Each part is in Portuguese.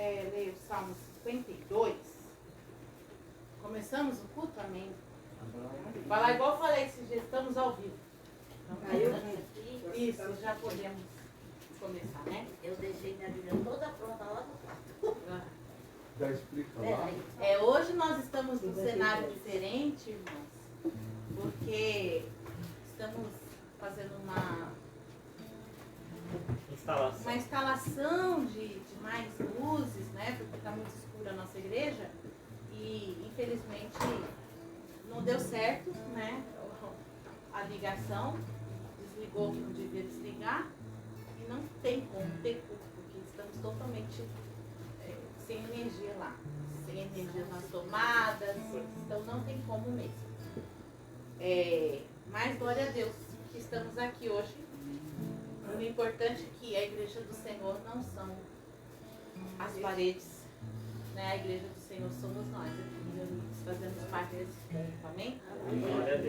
ler o Salmo 52. Começamos o culto, amém? Vai lá, igual eu falei esses dias, estamos ao vivo. Então, isso, já podemos começar, né? Eu deixei minha Bíblia toda pronta lá no quarto. Já explica lá. Hoje nós estamos num cenário diferente, irmãos, porque estamos fazendo uma instalação de mais luzes, né? Porque está muito escura a nossa igreja e infelizmente não deu certo, né? A ligação desligou que não devia desligar e não tem como ter culto, porque estamos totalmente sem energia lá, sem energia nas tomadas, então não tem como mesmo. Mas glória a Deus que estamos aqui hoje. O importante é que a igreja do Senhor não são as paredes, né? A igreja do Senhor somos nós aqui reunidos, fazemos parte desse corpo, amém?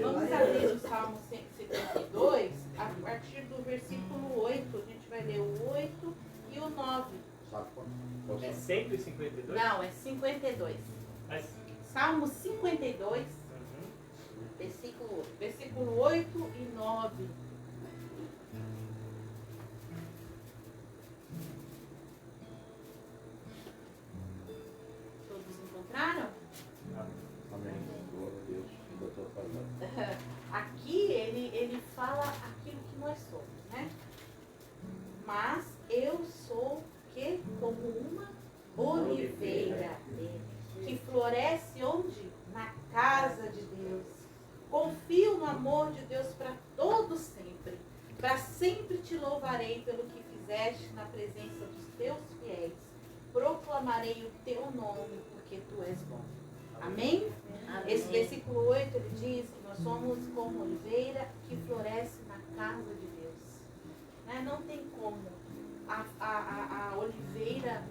Vamos abrir o Salmo 152, a partir do versículo 8, a gente vai ler o 8 e o 9. É 152? Não, é 52. Mas... Salmo 52, versículo 8 e 9. Todos encontraram? Amém. Glória a Deus. Doutor Fernando. Aqui ele fala aquilo que nós somos, né? Mas eu sou que como uma oliveira que floresce onde? Na casa de Deus. Confio no amor de Deus para todo sempre. Para sempre te louvarei pelo que fizeste na presença dos teus fiéis. Proclamarei o teu nome porque tu és bom. Amém? Amém. Esse versículo 8 ele diz que nós somos como oliveira que floresce na casa de Deus. Né? Não tem como a oliveira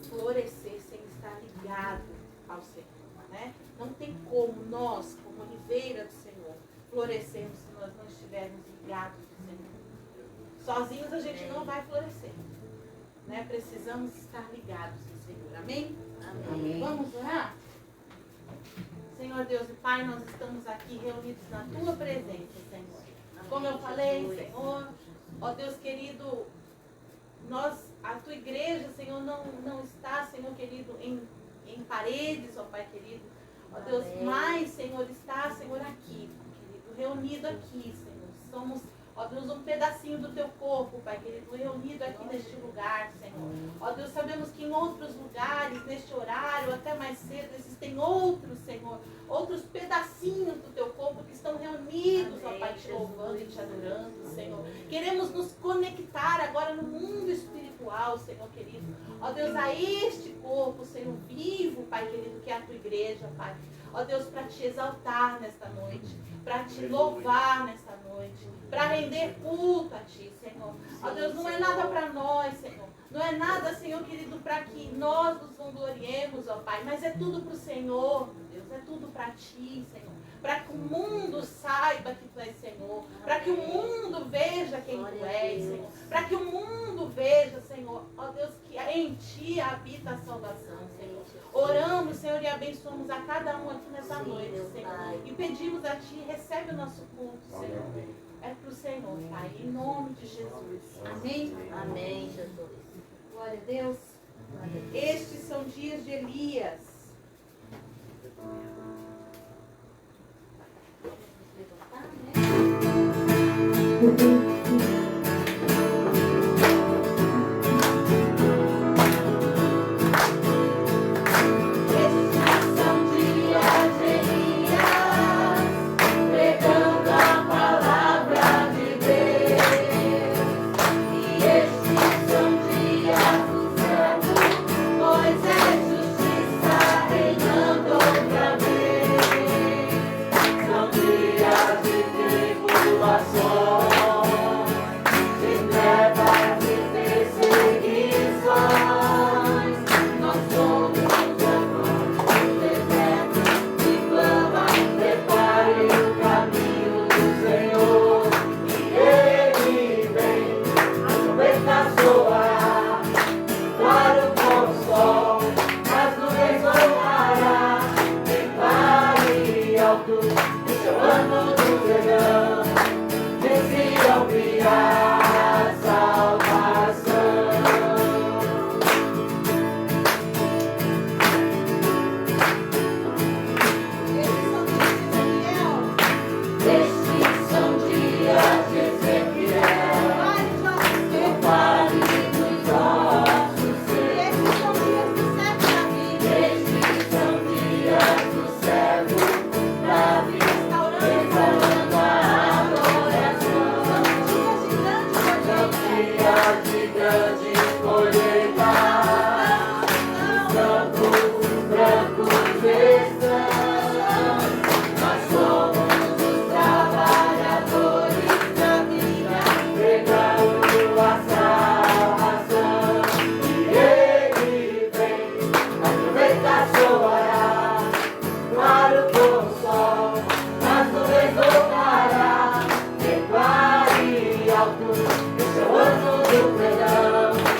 florescer sem estar ligado ao Senhor. Né? Não tem como nós, como oliveira do Senhor, florescermos se nós não estivermos ligados ao Senhor. Sozinhos a gente não vai florescer. Né? Precisamos estar ligados ao Senhor. Amém? Amém. Vamos orar? Senhor Deus e Pai, nós estamos aqui reunidos na Tua presença, Senhor. Como eu falei, Senhor, ó Deus querido, a Tua igreja, Senhor, não está, Senhor querido, em paredes, ó Pai querido. Ó Deus, mas, Senhor, está, Senhor, aqui, querido, reunido aqui, Senhor. Somos, ó Deus, um pedacinho do Teu corpo, Pai querido, reunido aqui neste lugar, Senhor. Ó Deus, sabemos que em outros lugares, neste horário, até mais cedo, existem outros, Senhor, outros pedacinhos do Teu corpo que estão reunidos, ó Pai, te louvando e te adorando, Senhor. Queremos nos conectar agora no mundo espiritual, Senhor querido. Ó Deus, a este corpo, Senhor, vivo, Pai querido, que é a Tua igreja, Pai. Ó Deus, para te exaltar nesta noite, para te louvar nesta noite, para render culto a Ti, Senhor. Ó Deus, não é nada para nós, Senhor. Não é nada, Senhor querido, para que nós nos vangloriemos, ó Pai, mas é tudo para o Senhor, meu Deus, é tudo para Ti, Senhor. Para que o mundo saiba que Tu és Senhor, para que o mundo veja quem Tu és, Senhor, para que o mundo veja, Senhor, ó Deus, que em Ti habita a salvação, Senhor. Oramos, Senhor, e abençoamos a cada um aqui nessa noite, Senhor, e pedimos a Ti, recebe o nosso culto, Senhor. É para o Senhor, Pai, em nome de Jesus. Amém? Amém, Jesus. Glória a Deus. Estes são dias de Elias. Vamos levantar, né? Para o bom sol. grande colheita. Os campos brancos estão. Nós somos os trabalhadores da vida, pregando a salvação. E Ele vem, aproveita chorar, claro como o sol, as nuvens voltará. Declare alto, esse é o ano do perdão.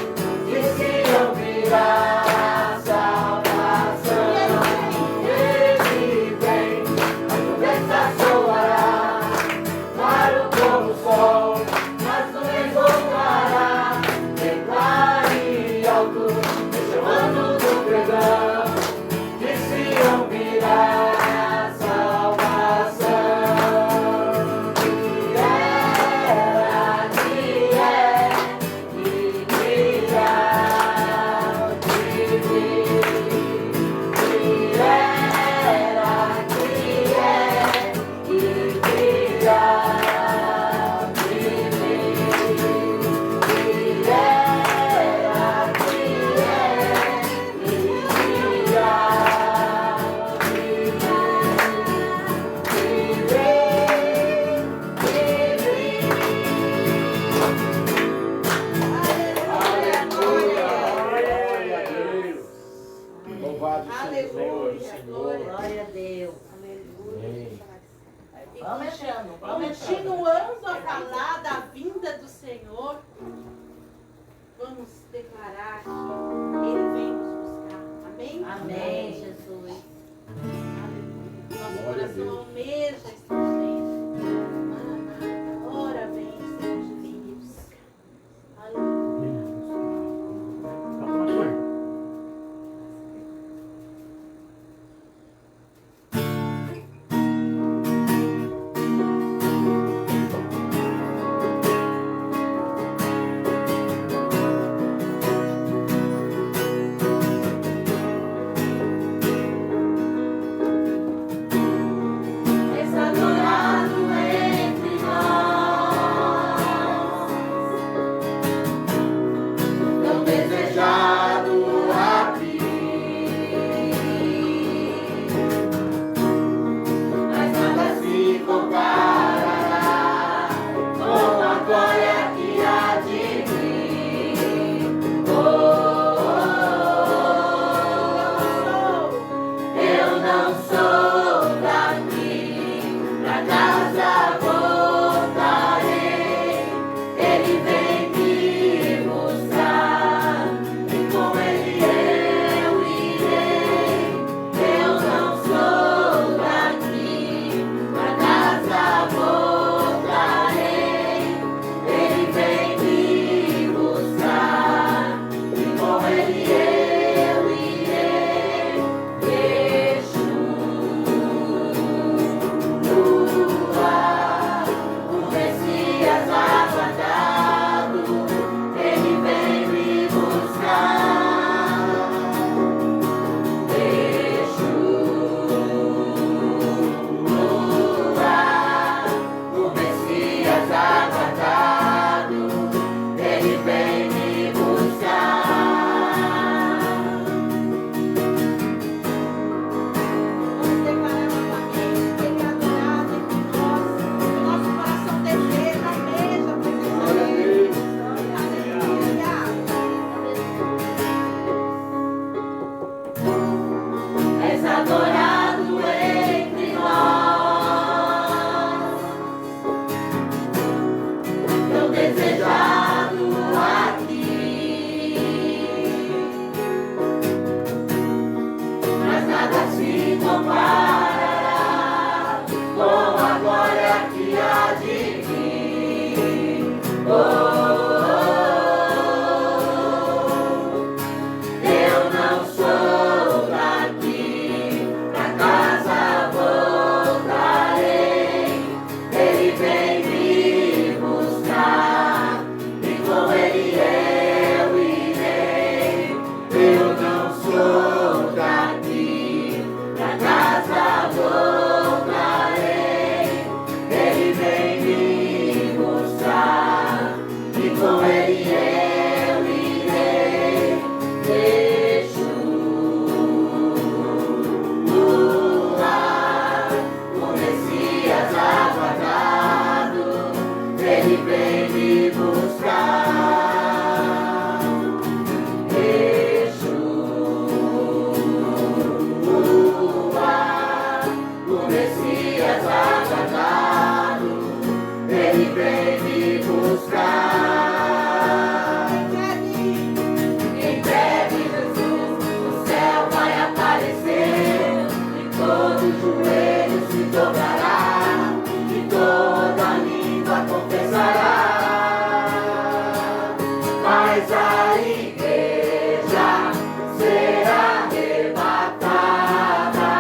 mas a igreja será arrebatada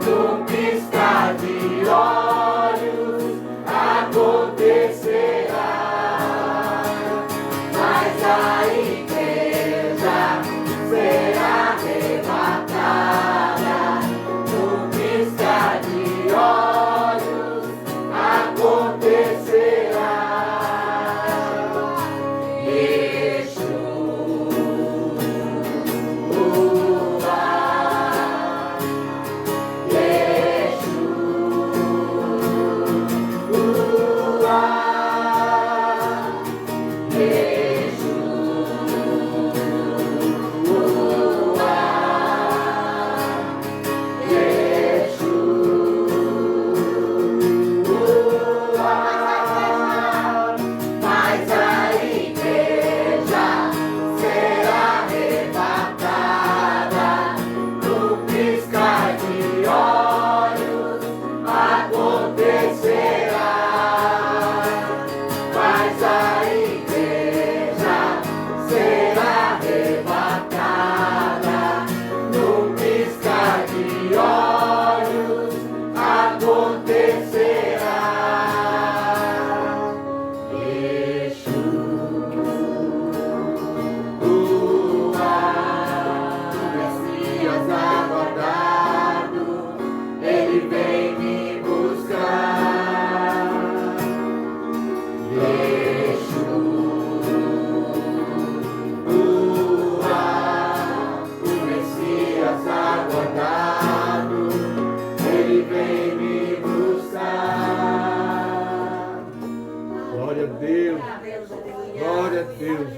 num piscar de olhos, acontecerá. Mas a igreja será arrebatada num piscar de olhos, acontecerá.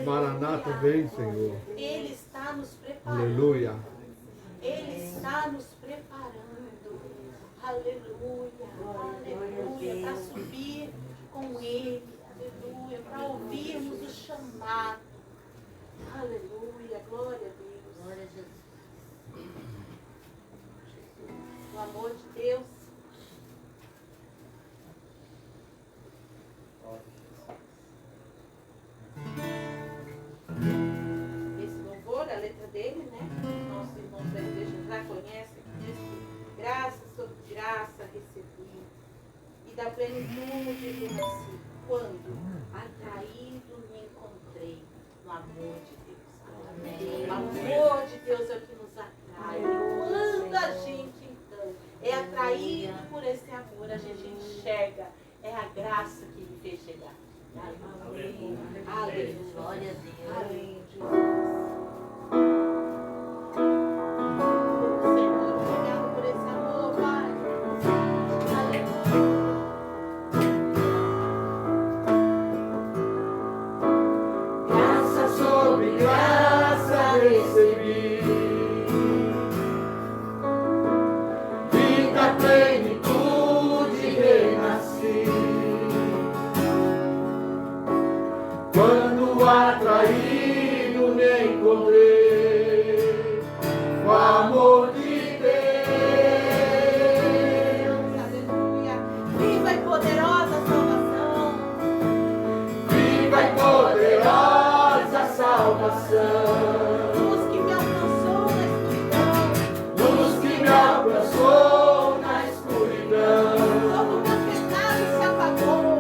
Maranata, vem, Senhor. Ele está nos preparando. Aleluia. Ele está nos preparando. Aleluia. Aleluia. Para subir com Ele. Aleluia. Para ouvirmos o chamado. Aleluia. Glória a Deus. Glória a Jesus. O amor de Deus. Esse louvor, a letra dele, né? Nossos irmãos da igreja já conhecem, que diz que graça sobre graça recebi e da plenitude renasci, quando atraído me encontrei no amor de Deus. Amém. O amor de Deus é o que nos atrai. Quando a gente, então, é atraído por esse amor, a gente enxerga, é a graça que lhe fez chegar. Aleluia. Aleluia. Glória a Deus. Aleluia. Senhor, obrigado por esse amor, Pai. Aleluia. Graça sobre graça recebi, e da plenitude renasci. Quando atraído me encontrei com o amor de Deus. Aleluia. Viva e poderosa salvação. Viva e poderosa salvação. Luz que me alcançou na escuridão. Luz que me alcançou na escuridão. Todo meu pecado se apagou.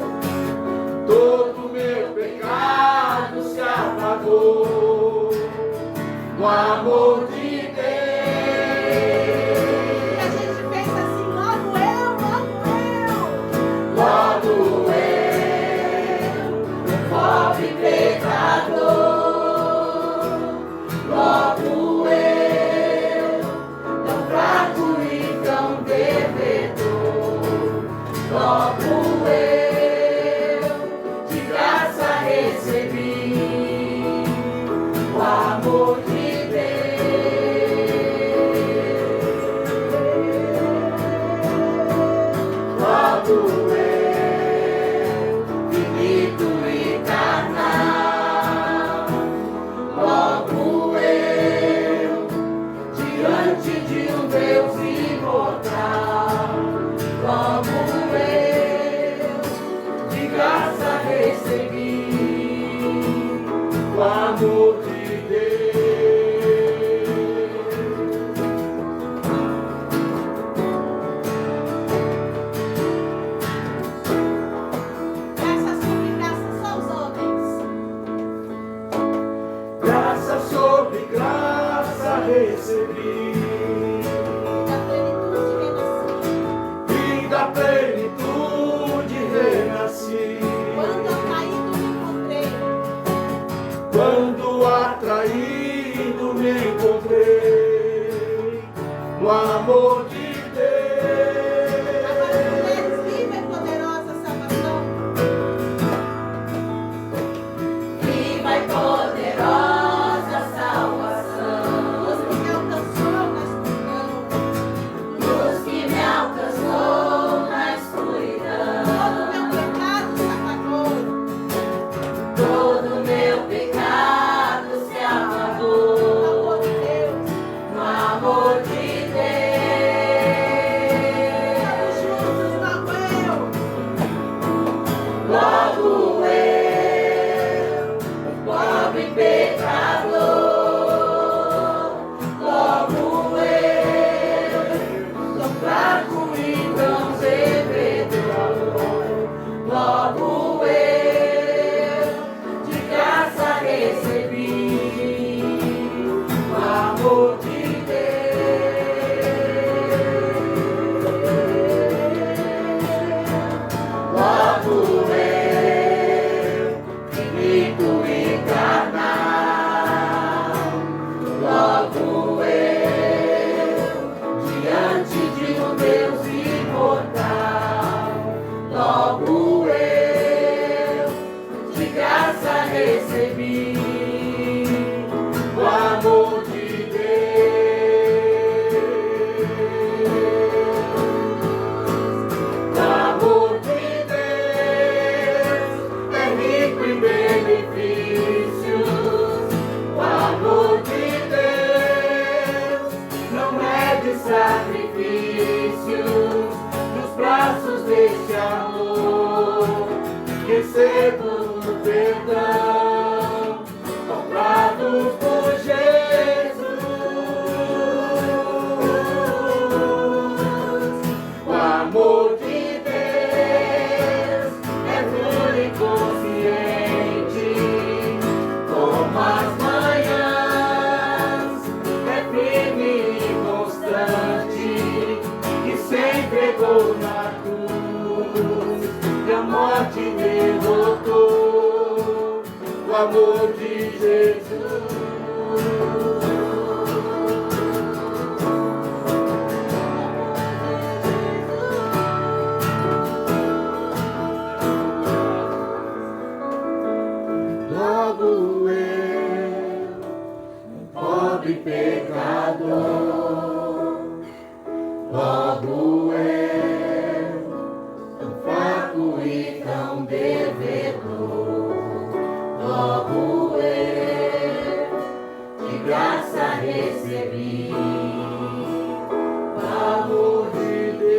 Todo meu pecado se apagou no amor de Deus. E a gente pensa assim, logo eu. Logo eu, pobre pecador. Logo eu, tão fraco e tão devedor. Logo eu, de graça recebi o amor de Deus. o amor de Graça sobre graça só os homens. Graça sobre graça recebi, Da plenitude renasci. e da plenitude renasci. Quando atraído me encontrei. Quando atraído me encontrei no amor de Agora, Deus. mulheres, viva e poderosa salvação. Viva e poderosa salvação, Luz que me alcançou na escuridão. luz que me alcançou na escuridão. Todo meu pecado se apagou. Todo meu pecado se No apagou amor de Deus. no amor de Estamos Deus. juntos, logo eu. Logo eu, pobre pecador, logo eu, tão fraco e tão devedor, logo eu, de graça recebi o amor de Deus. Logo eu, finito e carnal, logo eu, diante de um Deus imortal, logo eu, de graça recebi o amor de Deus. O amor de Deus é rico em benefícios. O amor de Deus não mede sacrifícios. Nos braços deste amor recebo perdão, comprados por Jesus. O amor de Deus é puro e consciente, como as manhãs, é firme e constante, que se entregou na cruz e a morte derrotou. O amor de Jesus. Logo eu, pobre pecador, logo eu, tão fraco e tão devedor, logo eu, de graça recebi o amor de Deus.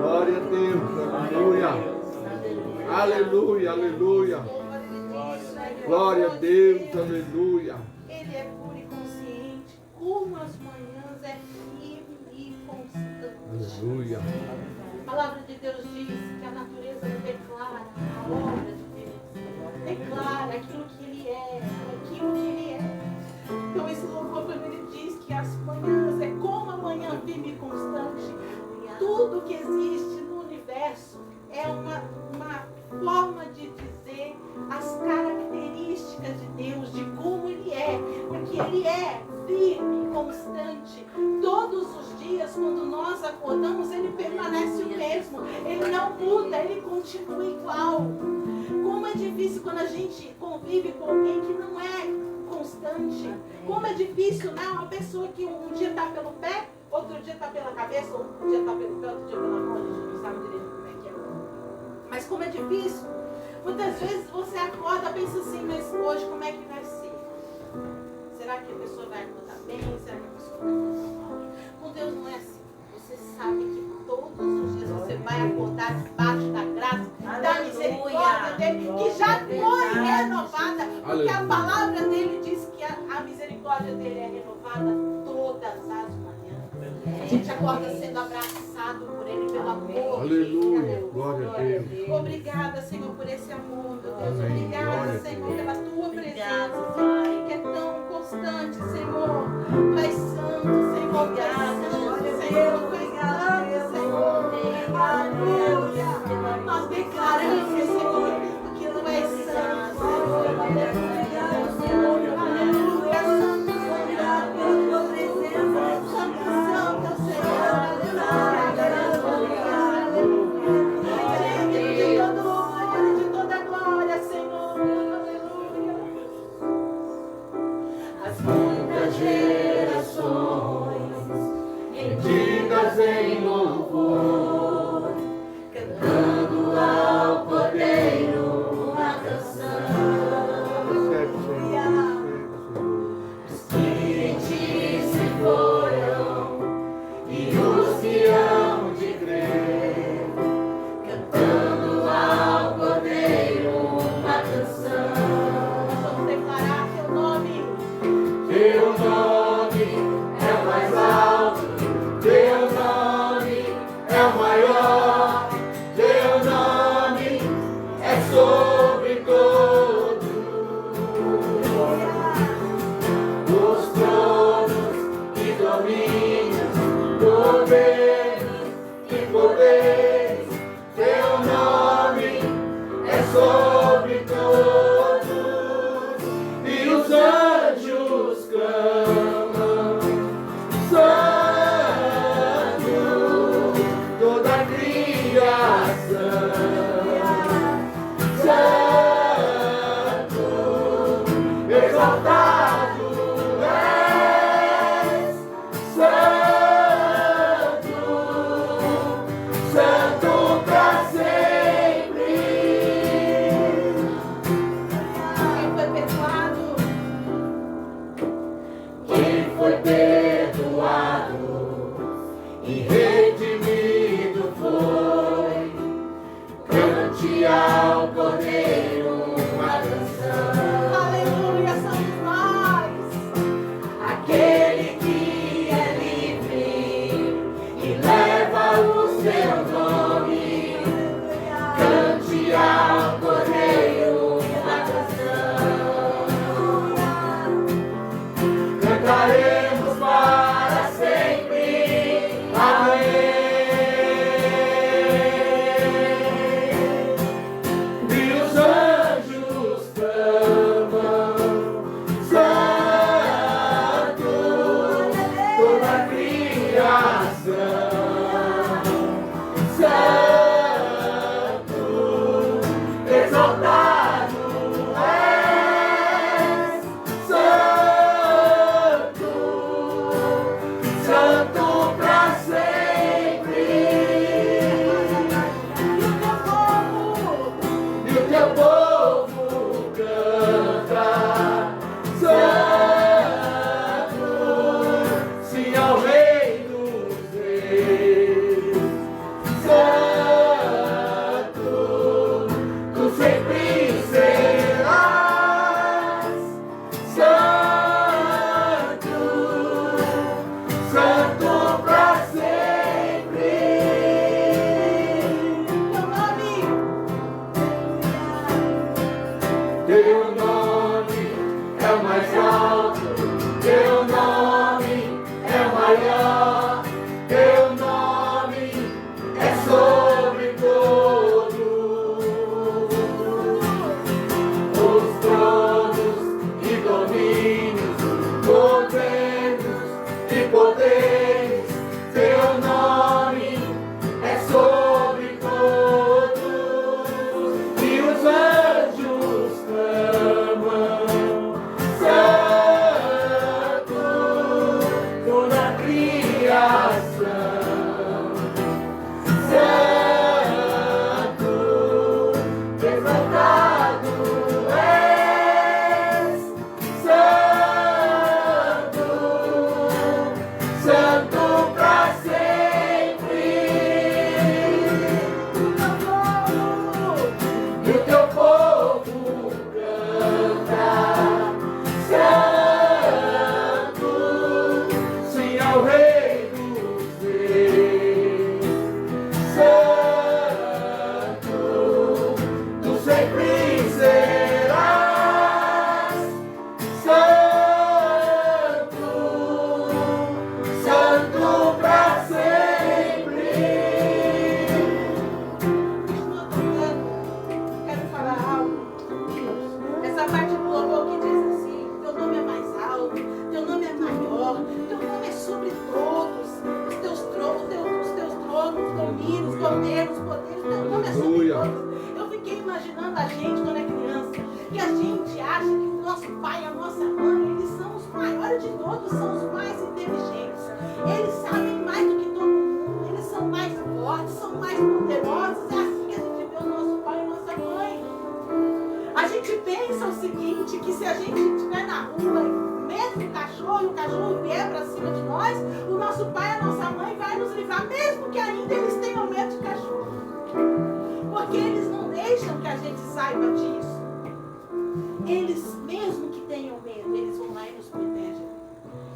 Glória a Deus, aleluia. Aleluia, aleluia. Glória a Deus, aleluia. Ele é puro e consciente, como as manhãs é firme e constante. Aleluia. A palavra de Deus diz que a natureza declara a obra de Deus, declara aquilo que Ele é, aquilo que Ele é. Então esse louvor, quando ele diz que as manhãs é como a manhã firme e constante, tudo que existe no universo é uma forma de dizer as características de Deus, de como Ele é, porque Ele é firme, constante. Todos os dias, quando nós acordamos, Ele permanece o mesmo, Ele não muda, Ele continua igual. Como é difícil quando a gente convive com alguém que não é constante. Como é difícil, né? Uma pessoa que um dia está pelo pé, outro dia está pela cabeça, um dia está pelo pé, outro dia pela mão, a gente não sabe direito como é que é. Mas como é difícil, muitas vezes você acorda e pensa assim, mas hoje como é que vai ser? Será que a pessoa vai acordar bem? Será que a pessoa vai acordar mal? Com Deus não é assim. Você sabe que todos os dias você vai acordar debaixo da graça, da misericórdia dele, que já foi renovada, porque a palavra dele diz que a misericórdia dele é renovada todas as manhãs. A gente acorda sendo abraçado por ele, pelo amor. Aleluia, glória a Deus. Obrigada, Senhor, por esse amor, meu Deus. Amém. Obrigada, Glória a Senhor, Deus. pela tua presença, Pai, que é tão constante, Senhor. Tu és santo, Senhor. Tu és santo, Senhor. Tu és santo, Senhor. Aleluia. Nós declaramos, Senhor, que tu és santo, Senhor. Aleluia, Senhor. Aleluia, santo, Senhor. Pela tua presença. Santo, santo, Senhor. Aleluia. De toda glória, Senhor. Aleluia. As muitas gerações rendidas em louvor, cantando ao Cordeiro uma canção. Recebe, Senhor. Os que em ti se foram e os que hão de crer, cantando ao Cordeiro uma canção. Vamos declarar teu nome. Teu nome é o mais alto, teu nome é o maior, teu nome é sobre todos os tronos e domínios, governos e poderes. Teu nome é sobre todos e os anjos clamam, santo, toda a criação, santo, exaltado és, santo, santo pra sempre. Quem foi perdoado? Quem foi perdoado e redimido foi, cante ao Cordeiro uma canção. Aleluia, somos nós. Aquele que é livre e leva o seu nome, cante ao Cordeiro uma canção. Cantaremos para sempre, amém. E os anjos clamam, santo, toda a criação, santo, exaltado és, santo, santo pra sempre. E o teu povo canta, santo, sim ao Rei dos Reis, santo, tu sempre serás, santo, santo pra sempre. Teu nome. Teu nome é o mais alto, teu nome é o maior, teu nome é sobre todos os tronos e domínios, governos e poderes. Teu nome é sobre todos e os anjos clamam. a gente quando é criança, que a gente acha que o nosso pai e a nossa mãe, eles são os maiores de todos, são os mais inteligentes. Eles sabem mais do que todo mundo, eles são mais fortes, são mais poderosos. É assim que a gente vê o nosso pai e a nossa mãe. A gente pensa o seguinte, que se a gente estiver na rua, mesmo o cachorro vier para cima de nós, o nosso pai e a nossa mãe vai nos livrar, mesmo que ainda eles tenham medo de cachorro. Porque eles não deixam que a gente saiba disso. Eles, mesmo que tenham medo, eles vão lá e nos protegem.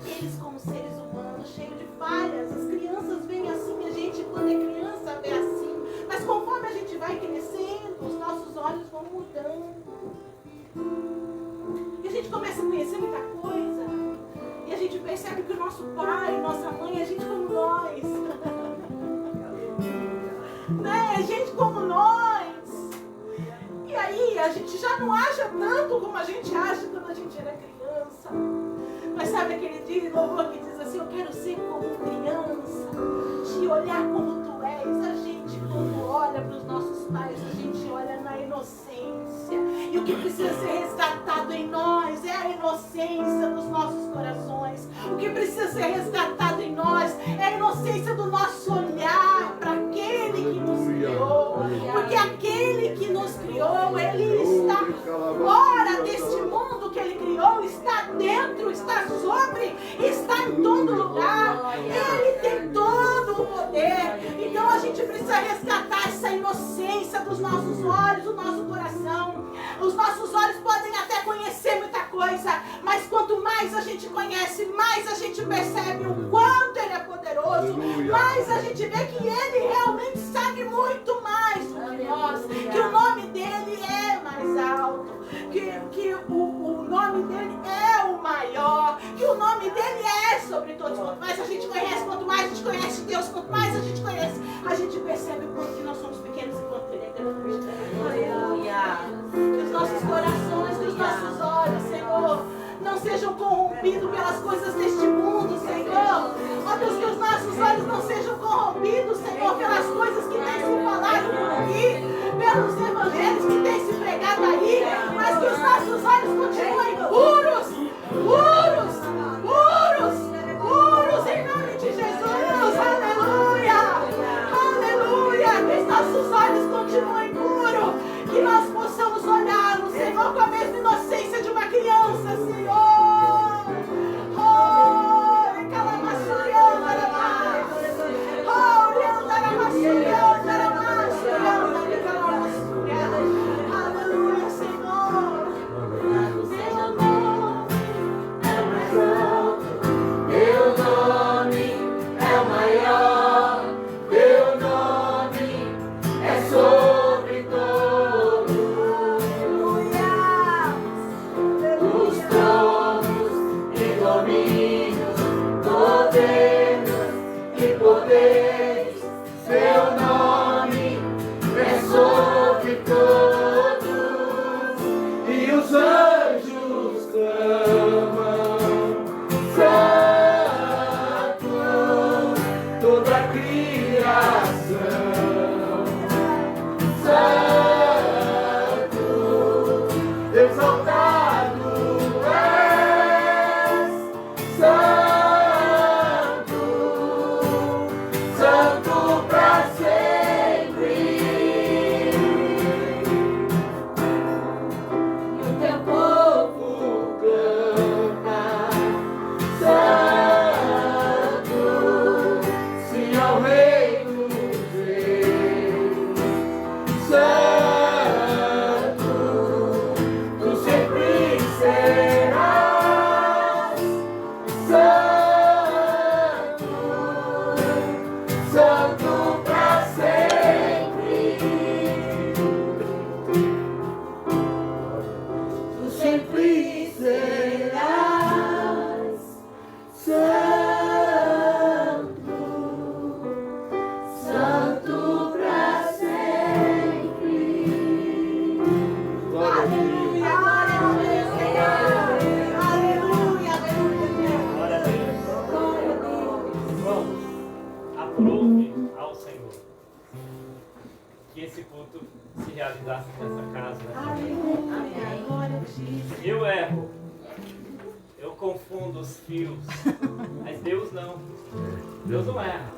Eles, como seres humanos, cheios de falhas, as crianças veem assim, a gente, quando é criança, vê assim. Mas conforme a gente vai crescendo, os nossos olhos vão mudando. E a gente começa a conhecer muita coisa. E a gente percebe que o nosso pai, nossa mãe, é gente como nós. Né? É gente como nós. E aí a gente já não acha tanto como a gente acha quando a gente era criança. Mas sabe aquele louvor que diz assim, eu quero ser como criança, te olhar como tu és. A gente quando olha para os nossos pais, a gente olha na inocência. E o que precisa ser resgatado em nós é a inocência dos nossos corações. O que precisa ser resgatado em nós é a inocência do nosso olhar para aquele que nos criou. Porque aquele que nos criou, ele está fora deste mundo que ele criou, está dentro, está sobre, está em todo lugar. Ele tem todo o poder. Então a gente precisa resgatar essa inocência dos nossos olhos, do nosso coração. Os nossos olhos podem até conhecer muita coisa, mas quanto mais a gente conhece, mais a gente percebe o quanto ele é poderoso, mais a gente vê que ele realmente sabe muito mais do que nós, que o nome dele é mais alto, que o nome dele é o maior, que o nome dele é sobre todos. Quanto mais a gente conhece, quanto mais a gente conhece Deus, quanto mais a gente conhece, a gente percebe o quanto que nós somos pequenos e quanto ele é grande. Aleluia. Que os nossos corações, que os nossos olhos, Senhor, não sejam corrompidos pelas coisas deste mundo, Senhor. Ó Deus, que os nossos olhos não sejam corrompidos, Senhor, pelas coisas que têm se falado por aqui, pelos evangelhos que têm se pregado aí, mas que os nossos olhos continuem puros, puros, puros, puros, em nome de Jesus. Aleluia, aleluia. Que os nossos olhos continuem puros, que nós possamos olhá-lo, Senhor, com a mesma inocência de uma criança, Senhor. Aleluia, Senhor. Teu nome é o maior, teu nome é sobre todos. Os tronos e domínios, governos e poderes, teu nome é sobre todos. E os anjos clamam, Santo, toda a criação, Santo, exaltado és, Santo, Santo pra sempre. E o teu povo canta, Santo, sim ao reino Deus, Santo, tu sempre serás, Santo, Santo pra sempre. Tu sempre serás, Santo, Santo pra sempre. Aleluia, glória a Deus, Senhor. Aleluia, aleluia. Glória a Deus. Glória a Deus. Vamos, aprove ao Senhor que esse culto se realizasse nessa casa, nessa Eu erro. Eu confundo os fios. Mas Deus não. Deus não erra.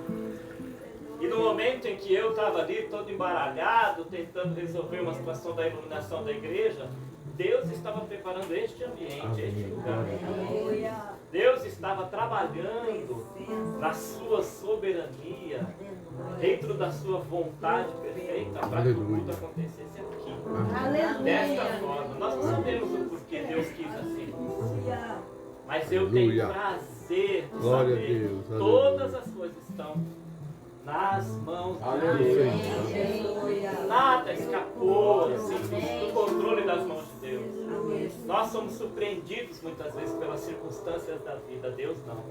E no momento em que eu estava ali todo embaralhado, tentando resolver uma situação da iluminação da igreja, Deus estava preparando este ambiente, este lugar. Deus estava trabalhando na sua soberania, dentro da sua vontade perfeita, para que o culto acontecesse aqui. Desta forma, nós não sabemos o porquê Deus quis assim. Mas eu tenho prazer de Glória a saber Deus, que aleluia. todas as coisas estão nas mãos de Deus. Nada escapou assim, do controle das mãos de Deus. Nós somos surpreendidos muitas vezes pelas circunstâncias da vida. Deus não.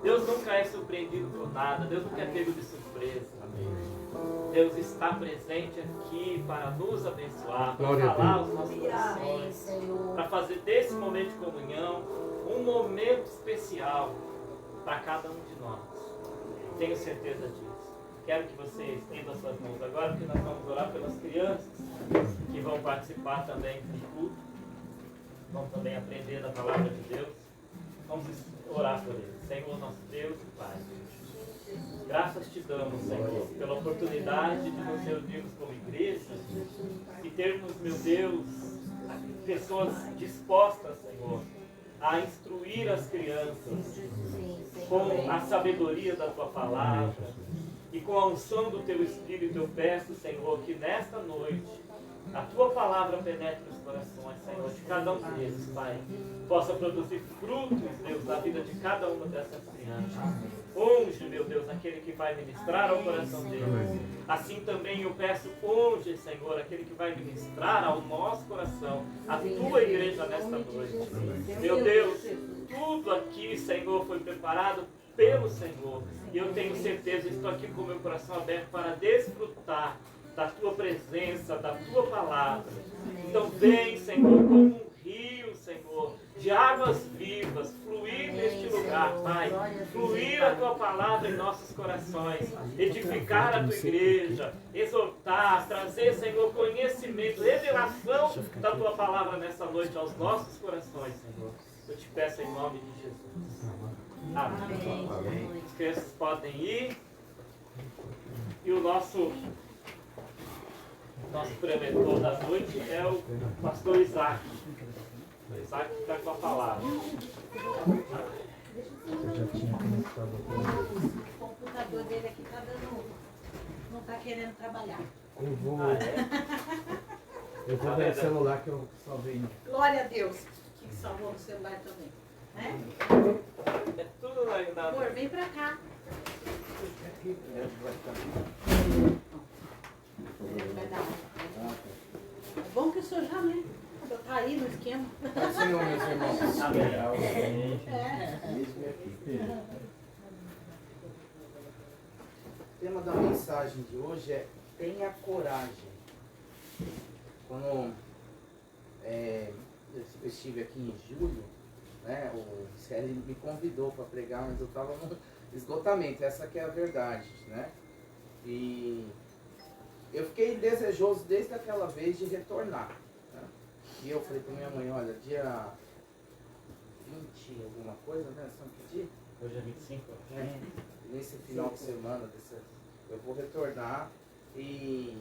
Deus nunca é surpreendido por nada. Deus nunca é pego de surpresa. Deus está presente aqui para nos abençoar, para Glória a falar Deus. aos nossos corações, para fazer desse momento de comunhão um momento especial para cada um de nós. Tenho certeza disso. Quero que você estenda suas mãos agora, porque nós vamos orar pelas crianças que vão participar também do culto. Vão também aprender da palavra de Deus. Vamos orar por eles. Senhor, nosso Deus e Pai, graças te damos, Senhor, pela oportunidade de nos reunirmos como igreja e termos, meu Deus, pessoas dispostas, Senhor, a instruir as crianças com a sabedoria da Tua palavra e com a unção do Teu Espírito. Eu peço, Senhor, que nesta noite a Tua palavra penetre os corações, Senhor, de cada um deles, Pai. Possa produzir frutos, Deus, na vida de cada uma dessas crianças. Unge, meu Deus, aquele que vai ministrar ao coração deles. Assim também eu peço, unge, Senhor, aquele que vai ministrar ao nosso coração, a Tua igreja nesta noite. Meu Deus, tudo aqui, Senhor, foi preparado pelo Senhor. E eu tenho certeza, estou aqui com o meu coração aberto para desfrutar da Tua presença, da Tua palavra. Então vem, Senhor, como um rio, Senhor, de águas vivas, fluir neste lugar, Pai. Fluir a Tua palavra em nossos corações, edificar a Tua igreja, exortar, trazer, Senhor, conhecimento, revelação da Tua palavra nessa noite aos nossos corações, Senhor. Eu te peço em nome de Jesus. Amém. As crianças podem ir. E o nosso preletor da noite é o pastor Isaac. O Isaac está com a palavra. O computador dele aqui tá dando. Não tá querendo trabalhar. Eu vou Eu vou ver o celular que eu salvei. Glória a Deus, que salvou no celular também. Né? É tudo na Amor, vem pra cá. Vai dar. É bom que o senhor já, né? Já tá aí no esquema. Pai Senhor, meus irmãos. Amém. O tema da mensagem de hoje é tenha coragem. Quando eu estive aqui em julho, né, o Célio me convidou para pregar, mas eu estava no esgotamento, essa que é a verdade, né? E eu fiquei desejoso desde aquela vez de retornar, né? E eu falei para minha mãe, olha, dia 20 alguma coisa, né? São que dia? Hoje é 25. Nesse final de semana, eu vou retornar e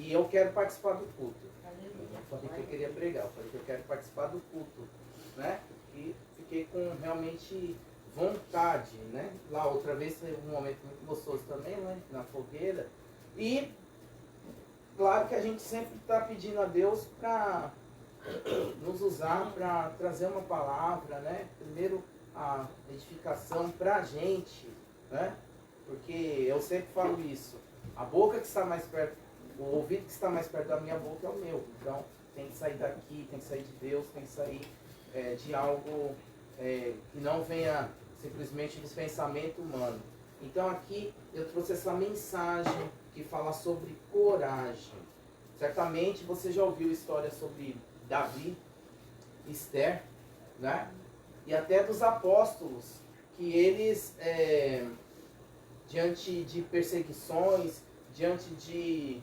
eu quero participar do culto. Eu falei que eu queria pregar, eu falei que eu quero participar do culto, né? E fiquei com realmente vontade, né? Lá outra vez foi um momento muito gostoso também, né? Na fogueira. E claro que a gente sempre está pedindo a Deus para nos usar para trazer uma palavra, né? Primeiro a edificação para a gente, né? Porque eu sempre falo isso, a boca que está mais perto, o ouvido que está mais perto da minha boca é o meu. Então tem que sair daqui, tem que sair de Deus, tem que sair de algo que não venha simplesmente do pensamento humano. Então aqui eu trouxe essa mensagem que fala sobre coragem. Certamente você já ouviu histórias sobre Davi, Esther, né? E até dos apóstolos, que eles, diante de perseguições, diante de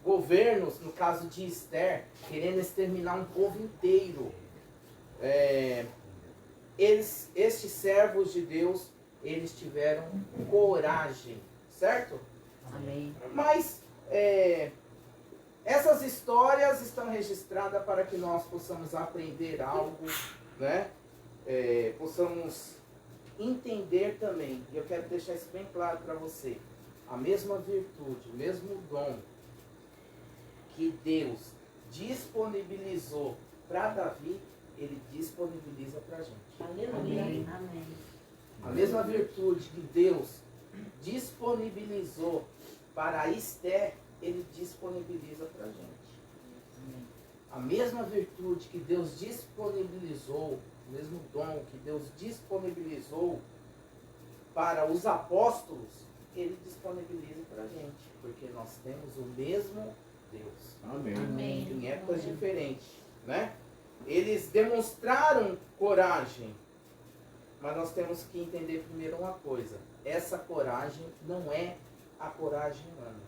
governos, no caso de Esther, querendo exterminar um povo inteiro. Estes servos de Deus, eles tiveram coragem, certo? Amém. Mas essas histórias estão registradas para que nós possamos aprender algo, né? Possamos entender também. E eu quero deixar isso bem claro para você. A mesma virtude, o mesmo dom que Deus disponibilizou para Davi, Ele disponibiliza para a gente. Aleluia. Amém. A mesma virtude que Deus disponibilizou para Esther, Ele disponibiliza para a gente. A mesma virtude que Deus disponibilizou, o mesmo dom que Deus disponibilizou para os apóstolos, Ele disponibiliza para a gente. Porque nós temos o mesmo Deus. Amém. Amém. Em épocas diferentes, né? Eles demonstraram coragem, mas nós temos que entender primeiro uma coisa: essa coragem não é a coragem humana.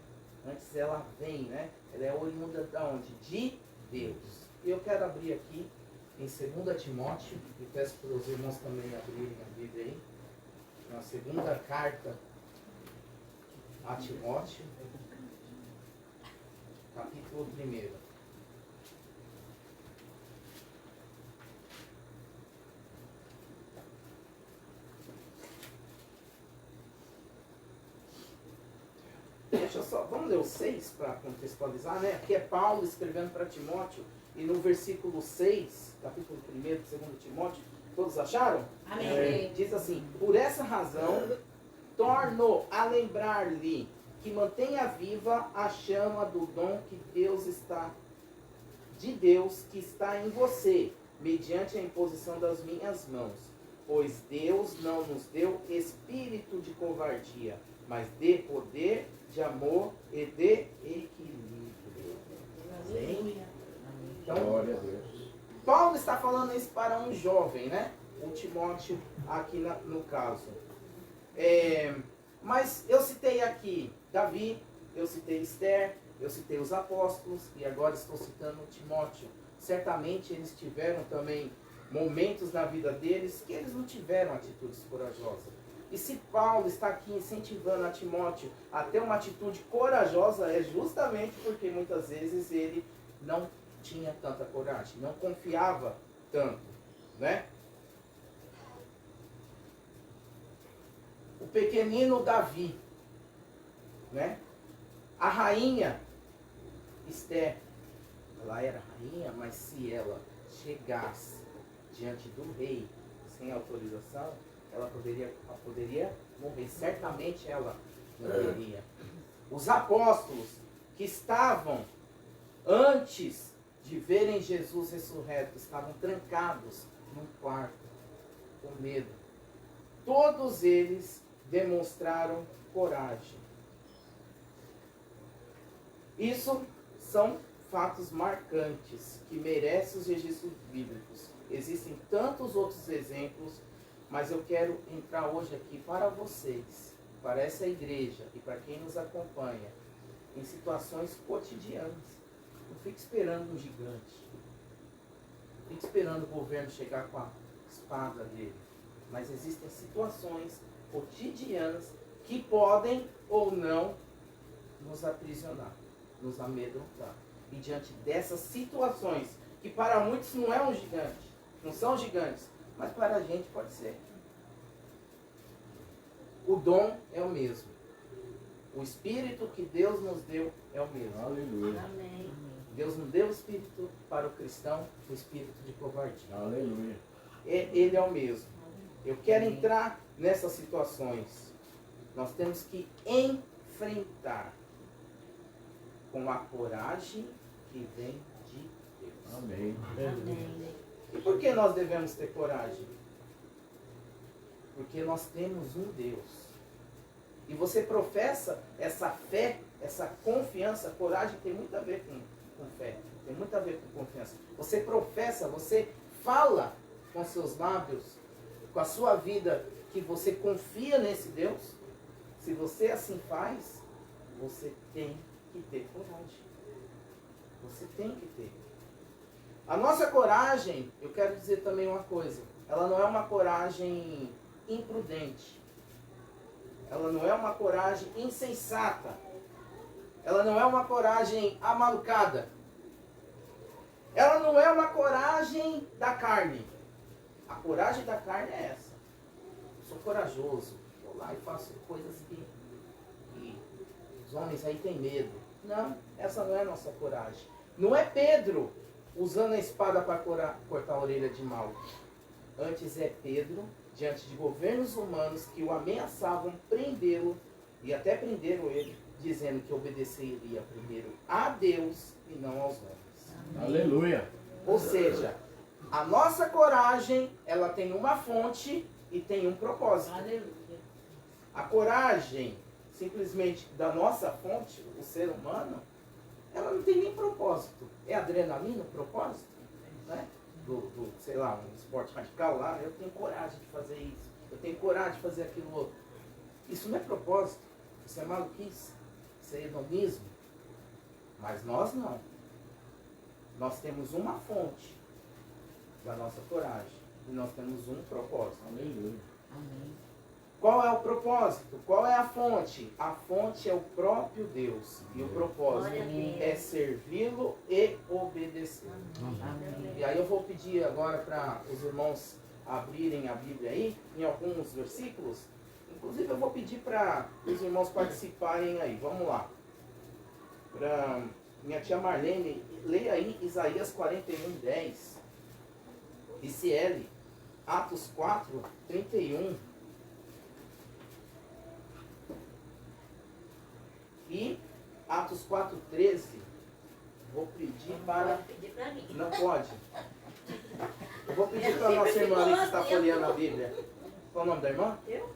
Antes ela vem, né? Ela é oriunda de onde? De Deus. E eu quero abrir aqui em 2 Timóteo, e peço para os irmãos também abrirem a Bíblia aí, na segunda carta a Timóteo, capítulo 1. Deixa só, vamos ler o 6 para contextualizar, né? Aqui é Paulo escrevendo para Timóteo, e no versículo 6, capítulo 1 de 2 Timóteo, todos acharam? Amém. Diz assim: por essa razão, torno a lembrar-lhe que mantenha viva a chama do dom que Deus que está em você, mediante a imposição das minhas mãos. Pois Deus não nos deu espírito de covardia, mas de poder, de amor e de equilíbrio. Amém? Então, Glória a Deus. Paulo está falando isso para um jovem, né? O Timóteo aqui no caso. Mas eu citei aqui Davi, eu citei Esther, eu citei os apóstolos e agora estou citando Timóteo. Certamente eles tiveram também momentos na vida deles que eles não tiveram atitudes corajosas. E se Paulo está aqui incentivando a Timóteo a ter uma atitude corajosa, é justamente porque muitas vezes ele não tinha tanta coragem, não confiava tanto, né? O pequenino Davi, né? A rainha Esther, ela era rainha, mas se ela chegasse diante do rei sem autorização, ela poderia morrer. Certamente ela morreria. Os apóstolos que estavam antes de verem Jesus ressurreto, estavam trancados num quarto, com medo. Todos eles demonstraram coragem. Isso são fatos marcantes que merecem os registros bíblicos. Existem tantos outros exemplos, mas eu quero entrar hoje aqui para vocês, para essa igreja e para quem nos acompanha, em situações cotidianas. Não fique esperando um gigante. Não fique esperando o governo chegar com a espada dele. Mas existem situações cotidianas que podem ou não nos aprisionar, nos amedrontar. E diante dessas situações, que para muitos não é um gigante, não são gigantes, mas para a gente pode ser. O dom é o mesmo. O espírito que Deus nos deu é o mesmo. Aleluia. Amém. Deus não deu o espírito para o cristão, o espírito de covardia. Aleluia. Ele é o mesmo. Eu quero entrar nessas situações. Nós temos que enfrentar com a coragem que vem de Deus. Amém. Amém. E por que nós devemos ter coragem? Porque nós temos um Deus. E você professa essa fé, essa confiança. Coragem tem muito a ver com fé. Tem muito a ver com confiança. Você professa, você fala com seus lábios, com a sua vida, que você confia nesse Deus. Se você assim faz, você tem que ter coragem. Você tem que ter. A nossa coragem, eu quero dizer também uma coisa, ela não é uma coragem imprudente. Ela não é uma coragem insensata. Ela não é uma coragem amalucada. Ela não é uma coragem da carne. A coragem da carne é essa. Eu sou corajoso. Vou lá e faço coisas que os homens aí têm medo. Não, essa não é a nossa coragem. Não é Pedro usando a espada para cortar a orelha de Malco. Antes é Pedro, diante de governos humanos que o ameaçavam prendê-lo, e até prenderam ele, dizendo que obedeceria primeiro a Deus e não aos homens. Aleluia. Ou seja, a nossa coragem, ela tem uma fonte e tem um propósito. Aleluia. A coragem, simplesmente da nossa fonte, o ser humano, ela não tem nem propósito. É adrenalina o propósito? Né? Sei lá, um esporte radical lá, eu tenho coragem de fazer isso. Eu tenho coragem de fazer aquilo outro. Isso não é propósito. Isso é maluquice. Isso é hedonismo. Mas nós não. Nós temos uma fonte da nossa coragem. E nós temos um propósito. Aleluia. Qual é o propósito? Qual é a fonte? A fonte é o próprio Deus. E o propósito é servi-lo e obedecer. E aí eu vou pedir agora para os irmãos abrirem a Bíblia aí, em alguns versículos. Inclusive eu vou pedir para os irmãos participarem aí. Vamos lá. Para minha tia Marlene, leia aí Isaías 41:10. E Ciele, Atos 4:31. E Atos 4:13, vou pedir para... Não pode. Eu vou pedir para a nossa irmã ali que está folheando a Bíblia. Qual o nome da irmã? Eu?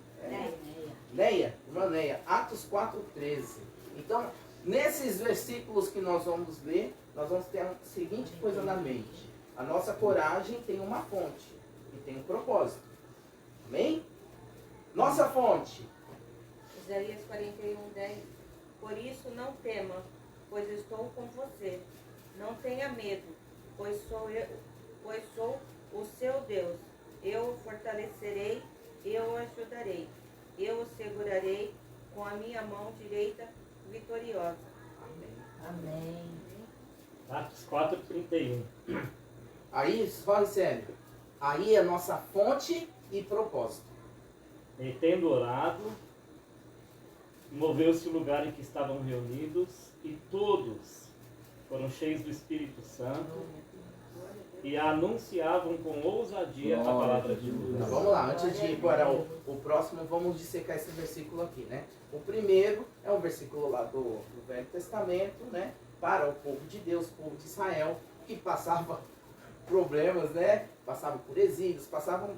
Neia, irmã Neia. Atos 4:13. Então, nesses versículos que nós vamos ler, nós vamos ter a seguinte coisa na mente. A nossa coragem tem uma fonte e tem um propósito. Amém? Nossa fonte. Isaías 41:10. Por isso não tema, pois estou com você. Não tenha medo, pois sou o seu Deus. Eu o fortalecerei, eu o ajudarei. Eu o segurarei com a minha mão direita vitoriosa. Amém. Atos 4:31. Aí, fala sério. Aí é nossa fonte e propósito. E tendo orado, moveu-se o lugar em que estavam reunidos, e todos foram cheios do Espírito Santo e anunciavam com ousadia a palavra de Então, Deus. vamos lá, antes de ir para o próximo, vamos dissecar esse versículo aqui, né? O primeiro é um versículo lá do Velho Testamento, né? Para o povo de Deus, o povo de Israel, que passava problemas, né? Passavam por exílios,